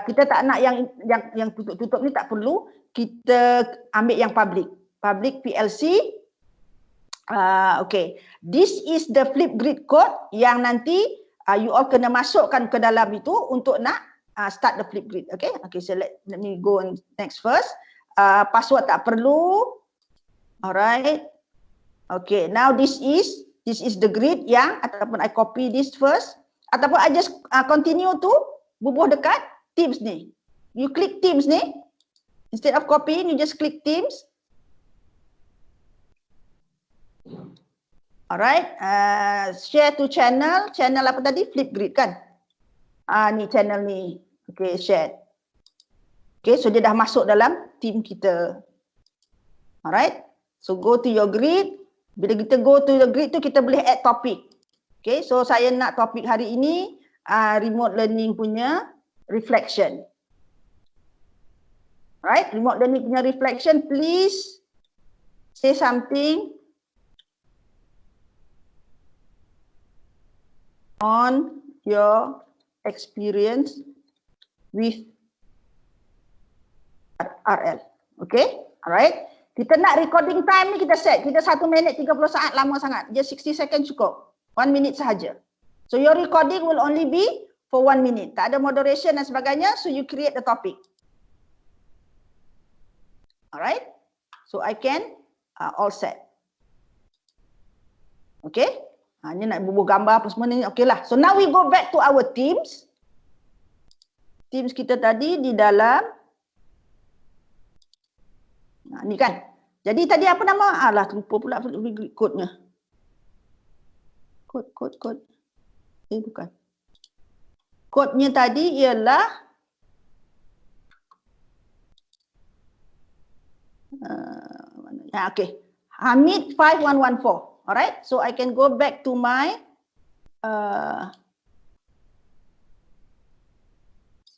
Kita tak nak yang tutup ni, tak perlu. Kita ambil yang public PLC. Okay, this is the Flipgrid code yang nanti you all kena masukkan ke dalam itu untuk nak start the Flipgrid. Okay, so let me go on next first. Password tak perlu. Alright. Okay, now this is the grid yang, ataupun I copy this first, ataupun I just continue to bubuh dekat Teams ni. You click Teams ni, instead of copying, you just click Teams. Alright, share to channel apa tadi? Flipgrid kan? Ni channel ni. Okay, share. Okay, so dia dah masuk dalam team kita. Alright, so go to your grid. Bila kita go to the grid tu, kita boleh add topik. Okay, so saya nak topik hari ini remote learning punya reflection. Alright, remote learning punya reflection, please say something on your experience with RL. Okay, alright. Kita nak recording time ni kita set. Kita 1 minit 30 saat, lama sangat. Just 60 second cukup. 1 minute sahaja. So your recording will only be for 1 minute. Tak ada moderation dan sebagainya. So you create the topic. Alright. So I can all set. Okay. Ni nak bubuh gambar apa semua ni. Okay lah. So now we go back to our teams. Teams kita tadi di dalam. Ni kan. Jadi tadi apa nama? Alah, lupa pula kod-nya. Kod. Bukan. Kodnya tadi ialah okay. Hamid 5114. Alright. So I can go back to my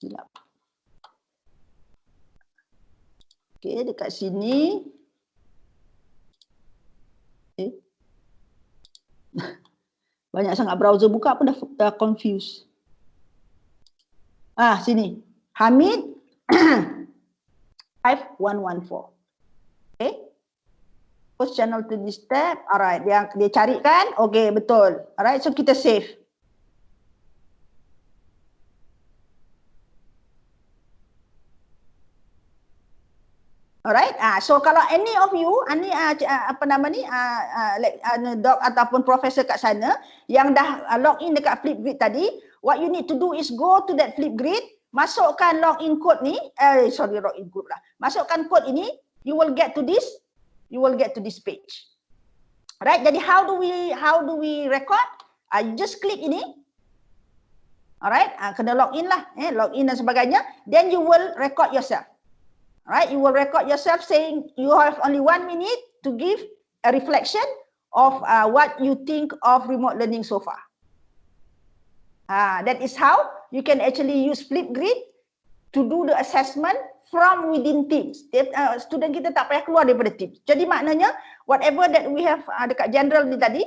silap. Okay, dekat sini. Banyak sangat browser buka pun dah confused. Sini. Hamid 5114. Okay. Post channel to this tab. Alright, dia carikan. Okay, betul. Alright, so kita save. Alright, so kalau any of you, doc ataupun profesor kat sana yang dah log in dekat Flipgrid tadi, what you need to do is go to that Flipgrid, masukkan login code ni, login code lah. Masukkan code ini, you will get to this page. Alright, jadi how do we record? You just click ini. Alright, kena log in lah, log in dan sebagainya. Then you will record yourself. Alright, you will record yourself saying you have only 1 minute to give a reflection of what you think of remote learning so far. That is how you can actually use Flipgrid to do the assessment from within Teams. Student kita tak payah keluar daripada Teams. Jadi maknanya whatever that we have dekat general ni tadi,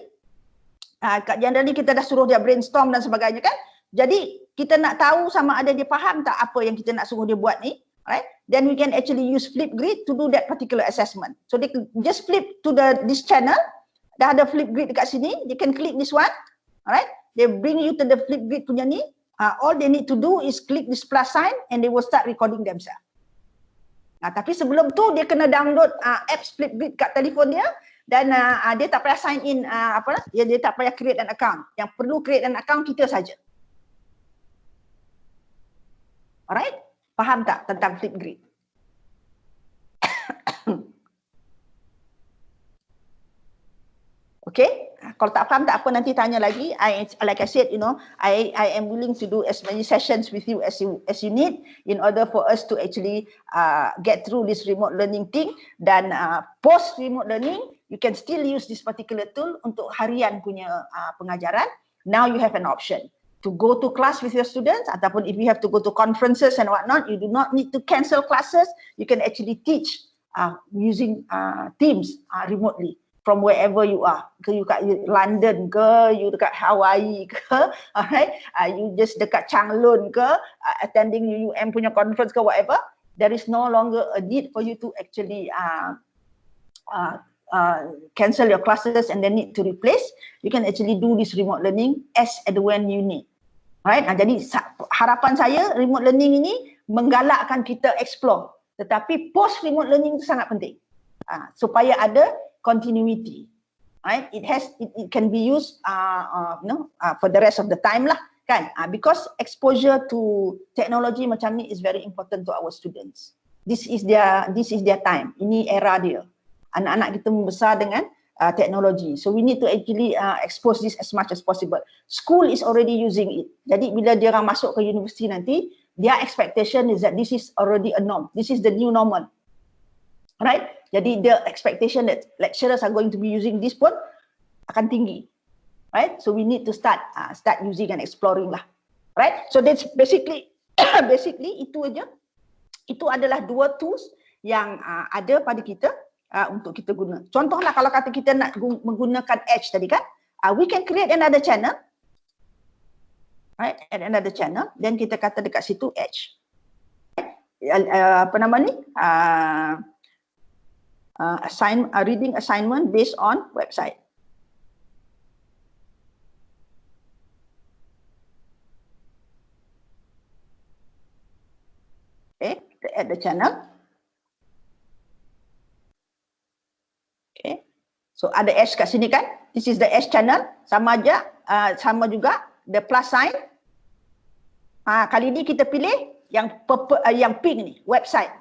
kat general ni kita dah suruh dia brainstorm dan sebagainya kan. Jadi kita nak tahu sama ada dia faham tak apa yang kita nak suruh dia buat ni, right? Then we can actually use Flipgrid to do that particular assessment. So they just flip to this channel. Dah ada Flipgrid dekat sini, they can click this one, alright? They bring you to the Flipgrid punya ni. All they need to do is click this plus sign and they will start recording themselves. Tapi sebelum tu dia kena download apps Flipgrid kat telefon dia dan dia tak payah sign in dia tak payah create an account. Yang perlu create an account kita saja. Alright? Faham tak tentang Flipgrid? Okay, kalau tak faham tak apa, nanti tanya lagi. Like I said, I am willing to do as many sessions with you as you need in order for us to actually get through this remote learning thing. Dan post remote learning, you can still use this particular tool untuk harian punya pengajaran. Now you have an option to go to class with your students, ataupun if you have to go to conferences and whatnot, you do not need to cancel classes. You can actually teach using Teams remotely. From wherever you are, you kat London ke, you dekat Hawaii ke, alright, you just dekat Changlun ke, attending UUM punya conference ke, whatever, there is no longer a need for you to actually cancel your classes and then need to replace. You can actually do this remote learning as and when you need. Alright, jadi harapan saya remote learning ini menggalakkan kita explore, tetapi post remote learning itu sangat penting supaya ada continuity, right? It can be used for the rest of the time lah, kan? Because exposure to technology macam ni is very important to our students. This is their time. Ini era dia. Anak-anak kita membesar dengan teknologi. So we need to actually expose this as much as possible. School is already using it. Jadi bila dia orang masuk ke universiti nanti, their expectation is that this is already a norm. This is the new normal. Right? Jadi the expectation that lecturers are going to be using this pun akan tinggi. Right? So we need to start using and exploring lah. Right? So that's basically itu aja. Itu adalah dua tools yang ada pada kita untuk kita guna. Contohlah kalau kata kita nak menggunakan Edge tadi kan, we can create another channel. Right? Add another channel. Then kita kata dekat situ Edge. Apa nama ni? Reading assignment based on website. Okay, add the channel. Okay, so ada H kat sini kan? This is the H channel. Sama juga the plus sign. Kali ni kita pilih yang pink ni, website.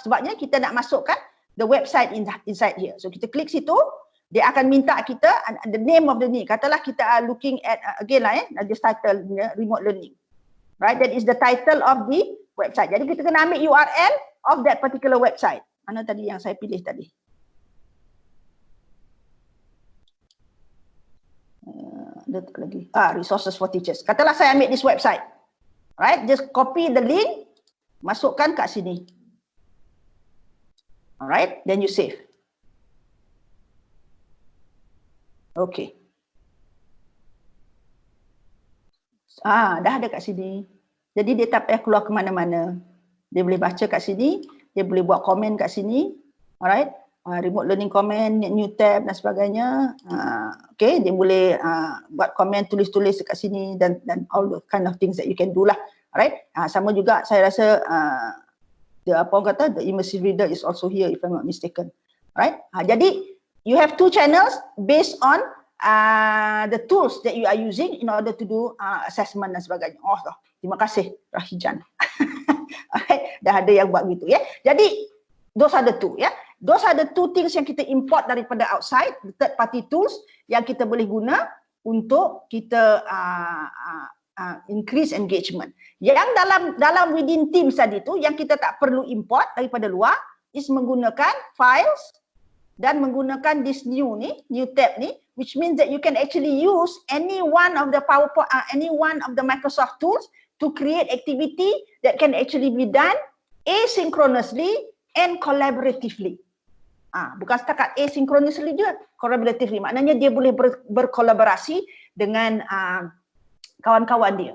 Sebabnya kita nak masukkan the website inside here. So kita klik situ, dia akan minta kita the name of the ni. Katalah kita are looking at again lah this title remote learning. Right, that is the title of the website. Jadi kita kena ambil URL of that particular website. Mana tadi yang saya pilih tadi? Lagi. Resources for teachers. Katalah saya ambil this website. Right, just copy the link, masukkan kat sini. Alright, then you save. Okay. Dah ada kat sini. Jadi dia tak payah keluar ke mana-mana. Dia boleh baca kat sini, dia boleh buat komen kat sini. Alright, remote learning comment, new tab dan sebagainya. Okay, dia boleh buat komen, tulis-tulis kat sini dan all the kind of things that you can do lah. Alright, sama juga saya rasa the immersive reader is also here if I'm not mistaken. Right? Jadi you have two channels based on the tools that you are using in order to do assessment dan sebagainya. Terima kasih Rahijan. Alright, dah ada yang buat gitu ya. Jadi those are the two ya. Those are the two things yang kita import daripada outside, the third party tools yang kita boleh guna untuk kita increase engagement. Yang dalam within teams tadi tu yang kita tak perlu import daripada luar is menggunakan files dan menggunakan this new tab ni, which means that you can actually use any one of the PowerPoint, any one of the Microsoft tools to create activity that can actually be done asynchronously and collaboratively. Bukan setakat asynchronously je, collaboratively. Maknanya dia boleh berkolaborasi dengan kawan-kawan dia,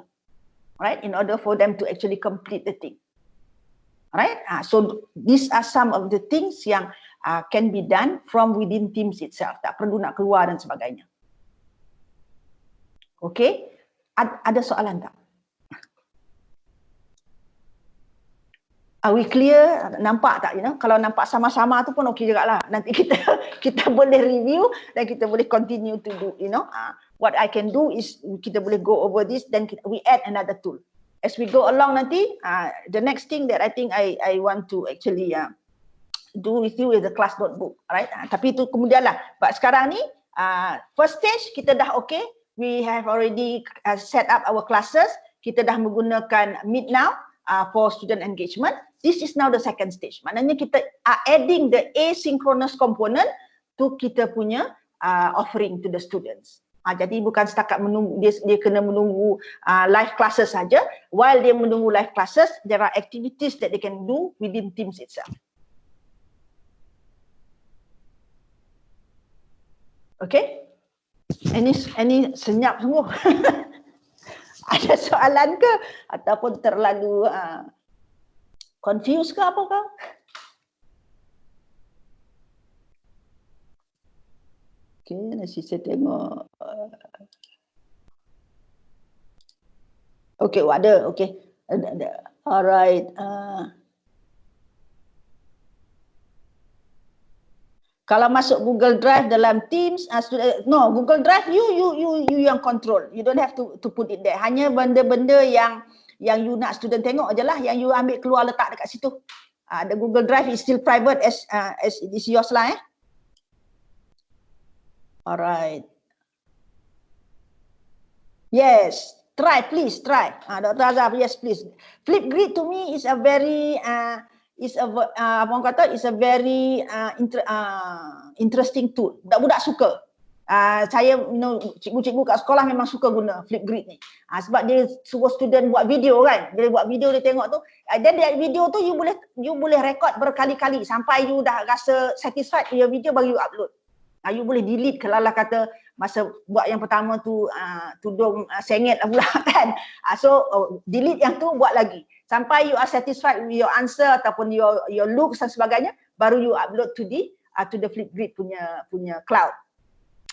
right? In order for them to actually complete the thing, right? So these are some of the things yang can be done from within Teams itself. Tak perlu nak keluar dan sebagainya. Okay, ada soalan tak? Are we clear? Nampak tak? Kalau nampak sama-sama tu pun okey juga lah. Nanti kita boleh review dan kita boleh continue to do. What I can do is kita boleh go over this, then we add another tool. As we go along nanti, the next thing that I think I want to actually do with you is the class notebook, right? Tapi itu kemudian lah. But sekarang ni, first stage kita dah okay. We have already set up our classes. Kita dah menggunakan Meet Now for student engagement. This is now the second stage. Maknanya kita are adding the asynchronous component to kita punya offering to the students. Jadi bukan setakat menunggu, dia kena menunggu live classes saja. While dia menunggu live classes, there are activities that they can do within Teams itself. Okay? Any senyap semua? Ada soalan ke? Ataupun terlalu confused ke apa ke? Okay, nanti saya tengok. Okay, ada. Okay. Ada. Alright. Kalau masuk Google Drive dalam Teams, no, Google Drive you yang control. You don't have to put it there. Hanya benda-benda yang you nak student tengok je lah, yang you ambil keluar letak dekat situ. The Google Drive is still private as it is yours lah. Alright. Yes, try, please try. Dr. Azhar, yes please. Flipgrid to me is a very interesting tool. Budak-budak suka. Saya cikgu-cikgu kat sekolah memang suka guna Flipgrid ni. Sebab dia suruh student buat video kan. Bila buat video dia tengok tu, dan dari video tu you boleh record berkali-kali sampai you dah rasa satisfied your video baru you upload. You boleh delete kalau lah kata masa buat yang pertama tu tudung sengit lah pula kan. So delete yang tu, buat lagi. Sampai you are satisfied with your answer ataupun your looks dan sebagainya, baru you upload to the Flipgrid punya cloud.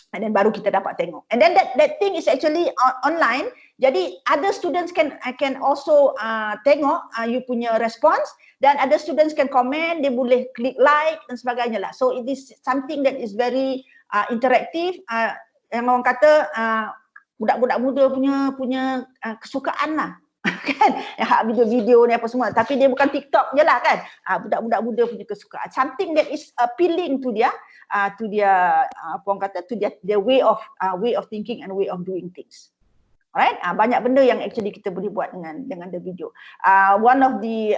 And then baru kita dapat tengok. And then that thing is actually online. Jadi other students can also tengok you punya response, dan other students can comment, dia boleh klik like dan sebagainya lah. So it is something that is very interactive. Yang orang kata budak-budak muda punya kesukaan lah. Kan, video-video ni apa semua, tapi dia bukan TikTok je lah kan. Budak-budak muda punya kesukaan, something that is appealing to their apa orang kata, to their way of thinking and way of doing things. Alright, banyak benda yang actually kita boleh buat dengan the video. One of the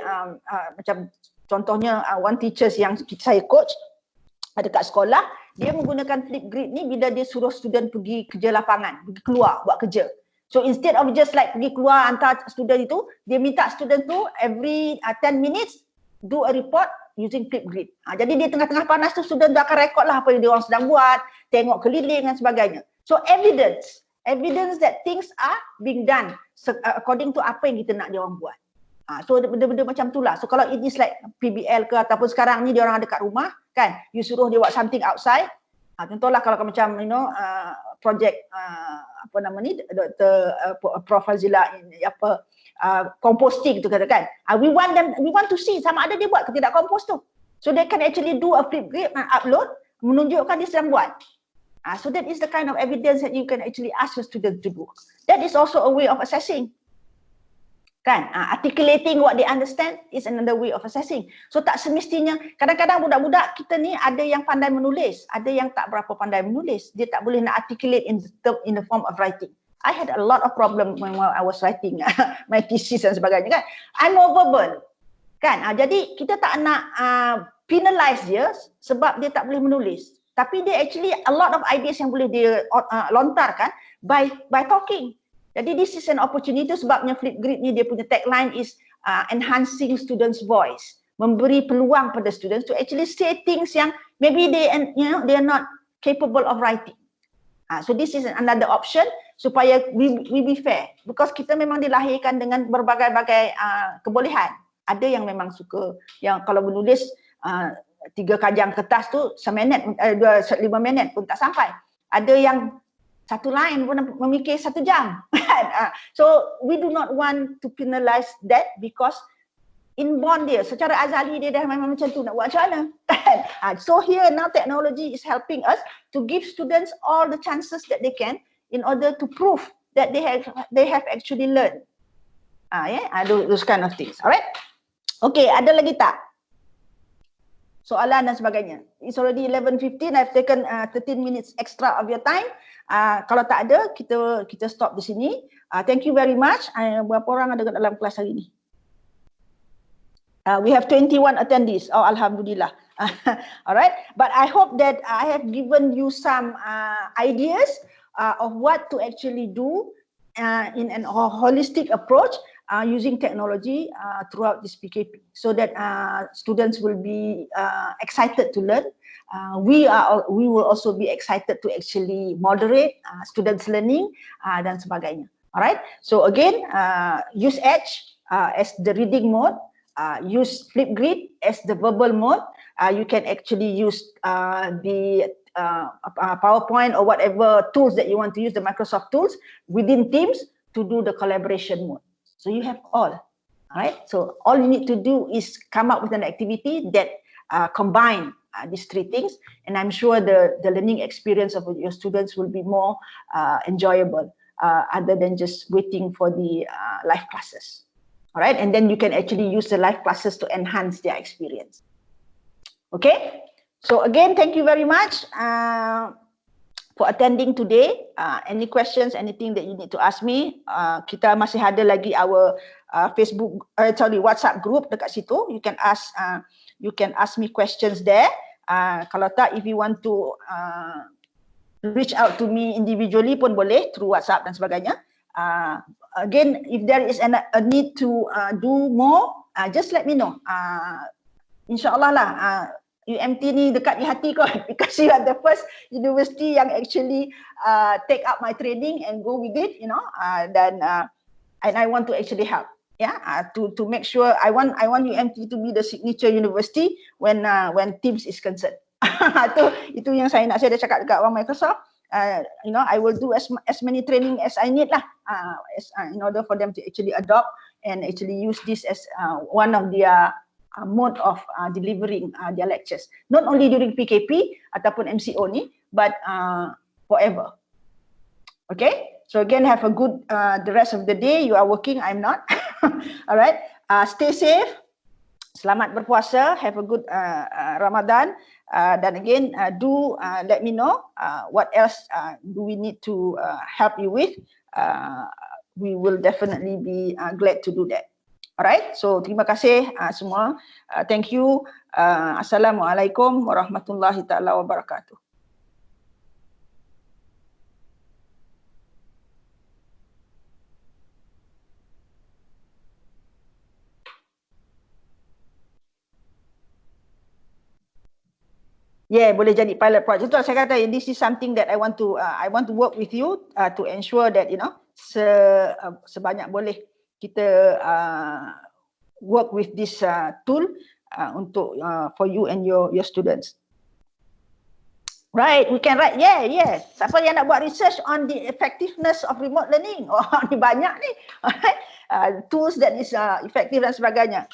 macam contohnya one teachers yang saya coach dekat sekolah, dia menggunakan Flipgrid ni bila dia suruh student pergi kerja lapangan, pergi keluar buat kerja. So instead of just like pergi keluar hantar student itu, dia minta student tu every 10 minutes do a report using Flipgrid. Jadi dia tengah-tengah panas tu, student tu akan record lah apa yang dia orang sedang buat, tengok keliling dan sebagainya. So evidence that things are being done according to apa yang kita nak dia orang buat. So benda-benda macam tu lah. So kalau it is like PBL ke ataupun sekarang ni dia orang ada kat rumah kan, you suruh dia buat something outside. Contohlah kalau macam projek apa nama ni, Dr. Prof Fazila composting tu katakan. We want to see sama ada dia buat ke tidak kompos tu. So they can actually do a Flipgrid and upload, menunjukkan dia sedang buat. So that is the kind of evidence that you can actually ask your student to do. That is also a way of assessing. Kan, articulating what they understand is another way of assessing. So tak semestinya, kadang-kadang budak-budak kita ni ada yang pandai menulis, ada yang tak berapa pandai menulis. Dia tak boleh nak articulate in the form of writing. I had a lot of problem when I was writing my thesis dan sebagainya kan. I'm more verbal. Kan? Jadi kita tak nak penalize dia sebab dia tak boleh menulis. Tapi dia actually a lot of ideas yang boleh dia lontarkan by talking. Jadi this is an opportunity sebabnya Flipgrid ni dia punya tagline is enhancing students' voice. Memberi peluang pada students to actually say things yang maybe they are not capable of writing. So this is another option supaya we be fair. Because kita memang dilahirkan dengan berbagai-bagai kebolehan. Ada yang memang suka, yang kalau menulis 3 kajang kertas tu 5 minit pun tak sampai. Ada yang satu line pun memikir 1 jam. So we do not want to penalize that because inborn dia, secara azali dia dah memang macam tu, nak buat macam mana? So here now technology is helping us to give students all the chances that they can in order to prove that they have actually learned. Those kind of things. Alright? Okay, ada lagi tak? Soalan dan sebagainya. It's already 11:15. I've taken 13 minutes extra of your time. Kalau tak ada, kita stop di sini. Thank you very much. Berapa orang ada dalam kelas hari ini? We have 21 attendees. Oh, Alhamdulillah. Alright. But I hope that I have given you some ideas of what to actually do in a holistic approach using technology throughout this PKP, so that students will be excited to learn. We will also be excited to actually moderate students' learning dan sebagainya. Alright. So again, use Edge as the reading mode. Use Flipgrid as the verbal mode. You can actually use the PowerPoint or whatever tools that you want to use, the Microsoft tools within Teams to do the collaboration mode. So you have all right? So all you need to do is come up with an activity that combine these 3 things, and I'm sure the learning experience of your students will be more enjoyable other than just waiting for the live classes. All right, and then you can actually use the live classes to enhance their experience. Okay, so again, thank you very much for attending today. Any questions, anything that you need to ask me, kita masih ada lagi our WhatsApp group dekat situ. You can ask me questions there. Kalau tak, if you want to reach out to me individually pun boleh through WhatsApp dan sebagainya. Again, if there is a need to do more, just let me know. InsyaAllah lah, UMT ni dekat di hati kot, because you are the first university yang actually take up my training and go with it, and I want to actually help, to make sure I want UMT to be the signature university when Teams is concerned. Itu yang saya dah cakap dekat orang Microsoft. I will do as many training as I need lah, in order for them to actually adopt and actually use this as one of their mode of delivering their lectures. Not only during PKP ataupun MCO ni, but forever. Okay, so again, have a good the rest of the day. You are working, I'm not. Alright, stay safe. Selamat berpuasa. Have a good Ramadan. Dan again, do let me know what else do we need to help you with. We will definitely be glad to do that. Alright, so terima kasih semua. Thank you. Assalamualaikum warahmatullahi taala wabarakatuh. Yeah, boleh jadi pilot project. Itu saya kata, this is something that I want to work with you to ensure that sebanyak boleh kita work with this tool untuk for you and your students. Right, we can write. Yes. Siapa yang nak buat research on the effectiveness of remote learning? Oh, ni banyak ni. Alright, tools that is effective dan sebagainya.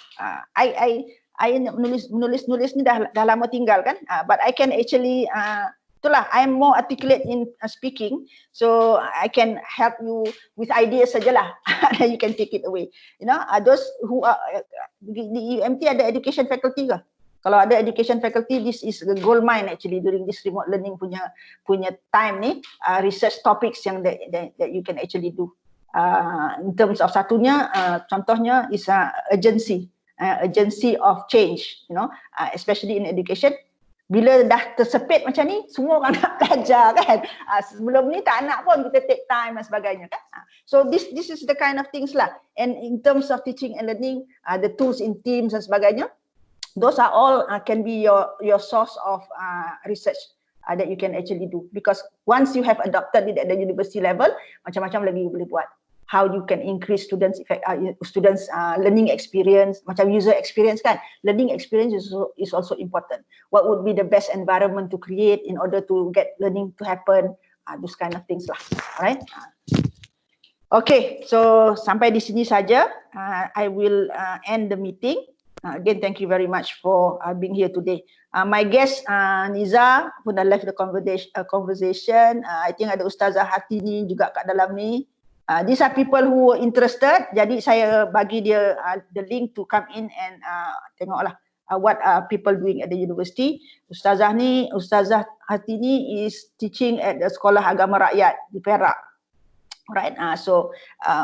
I menulis ni dah lama tinggal kan, but I can actually itulah, I'm more articulate in speaking, so I can help you with ideas sajalah. Then you can take it away. Those who are di UMT ada education faculty ke? Kalau ada education faculty, this is the gold mine actually during this remote learning punya time ni, research topics yang that you can actually do. In terms of satunya, contohnya is urgency of change, you know, especially in education. Bila dah tersepit macam ni, semua orang nak belajar kan. Sebelum ni tak nak pun kita take time dan sebagainya kan. So this is the kind of things lah. And in terms of teaching and learning, the tools in Teams dan sebagainya, those are all can be your source of research that you can actually do. Because once you have adopted it at the university level, macam-macam lagi you boleh buat. How you can increase students learning experience, macam user experience kan. Learning experience is also important. What would be the best environment to create in order to get learning to happen, those kind of things lah. Alright. Okay, so sampai di sini saja. I will end the meeting. Again, thank you very much for being here today. My guest Niza pun dah left the conversation. I think ada Ustazah Hatini juga kat dalam ni. These are people who were interested. Jadi saya bagi dia the link to come in and tengoklah what are people doing at the university. Ustazah Hatini is teaching at the Sekolah Agama Rakyat di Perak. Right, so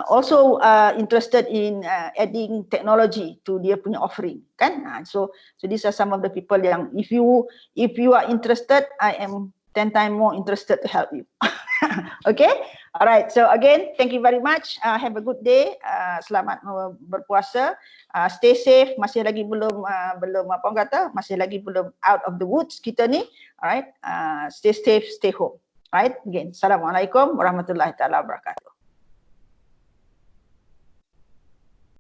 also interested in adding technology to dia punya offering, kan? So these are some of the people yang if you are interested, I am 10 times more interested to help you. Okay, alright. So again, thank you very much. Have a good day. Selamat berpuasa. Stay safe. Masih lagi belum apa orang kata? Masih lagi belum out of the woods kita ni. Alright. Stay safe, stay home. Right? Again, Assalamualaikum warahmatullahi taala wabarakatuh.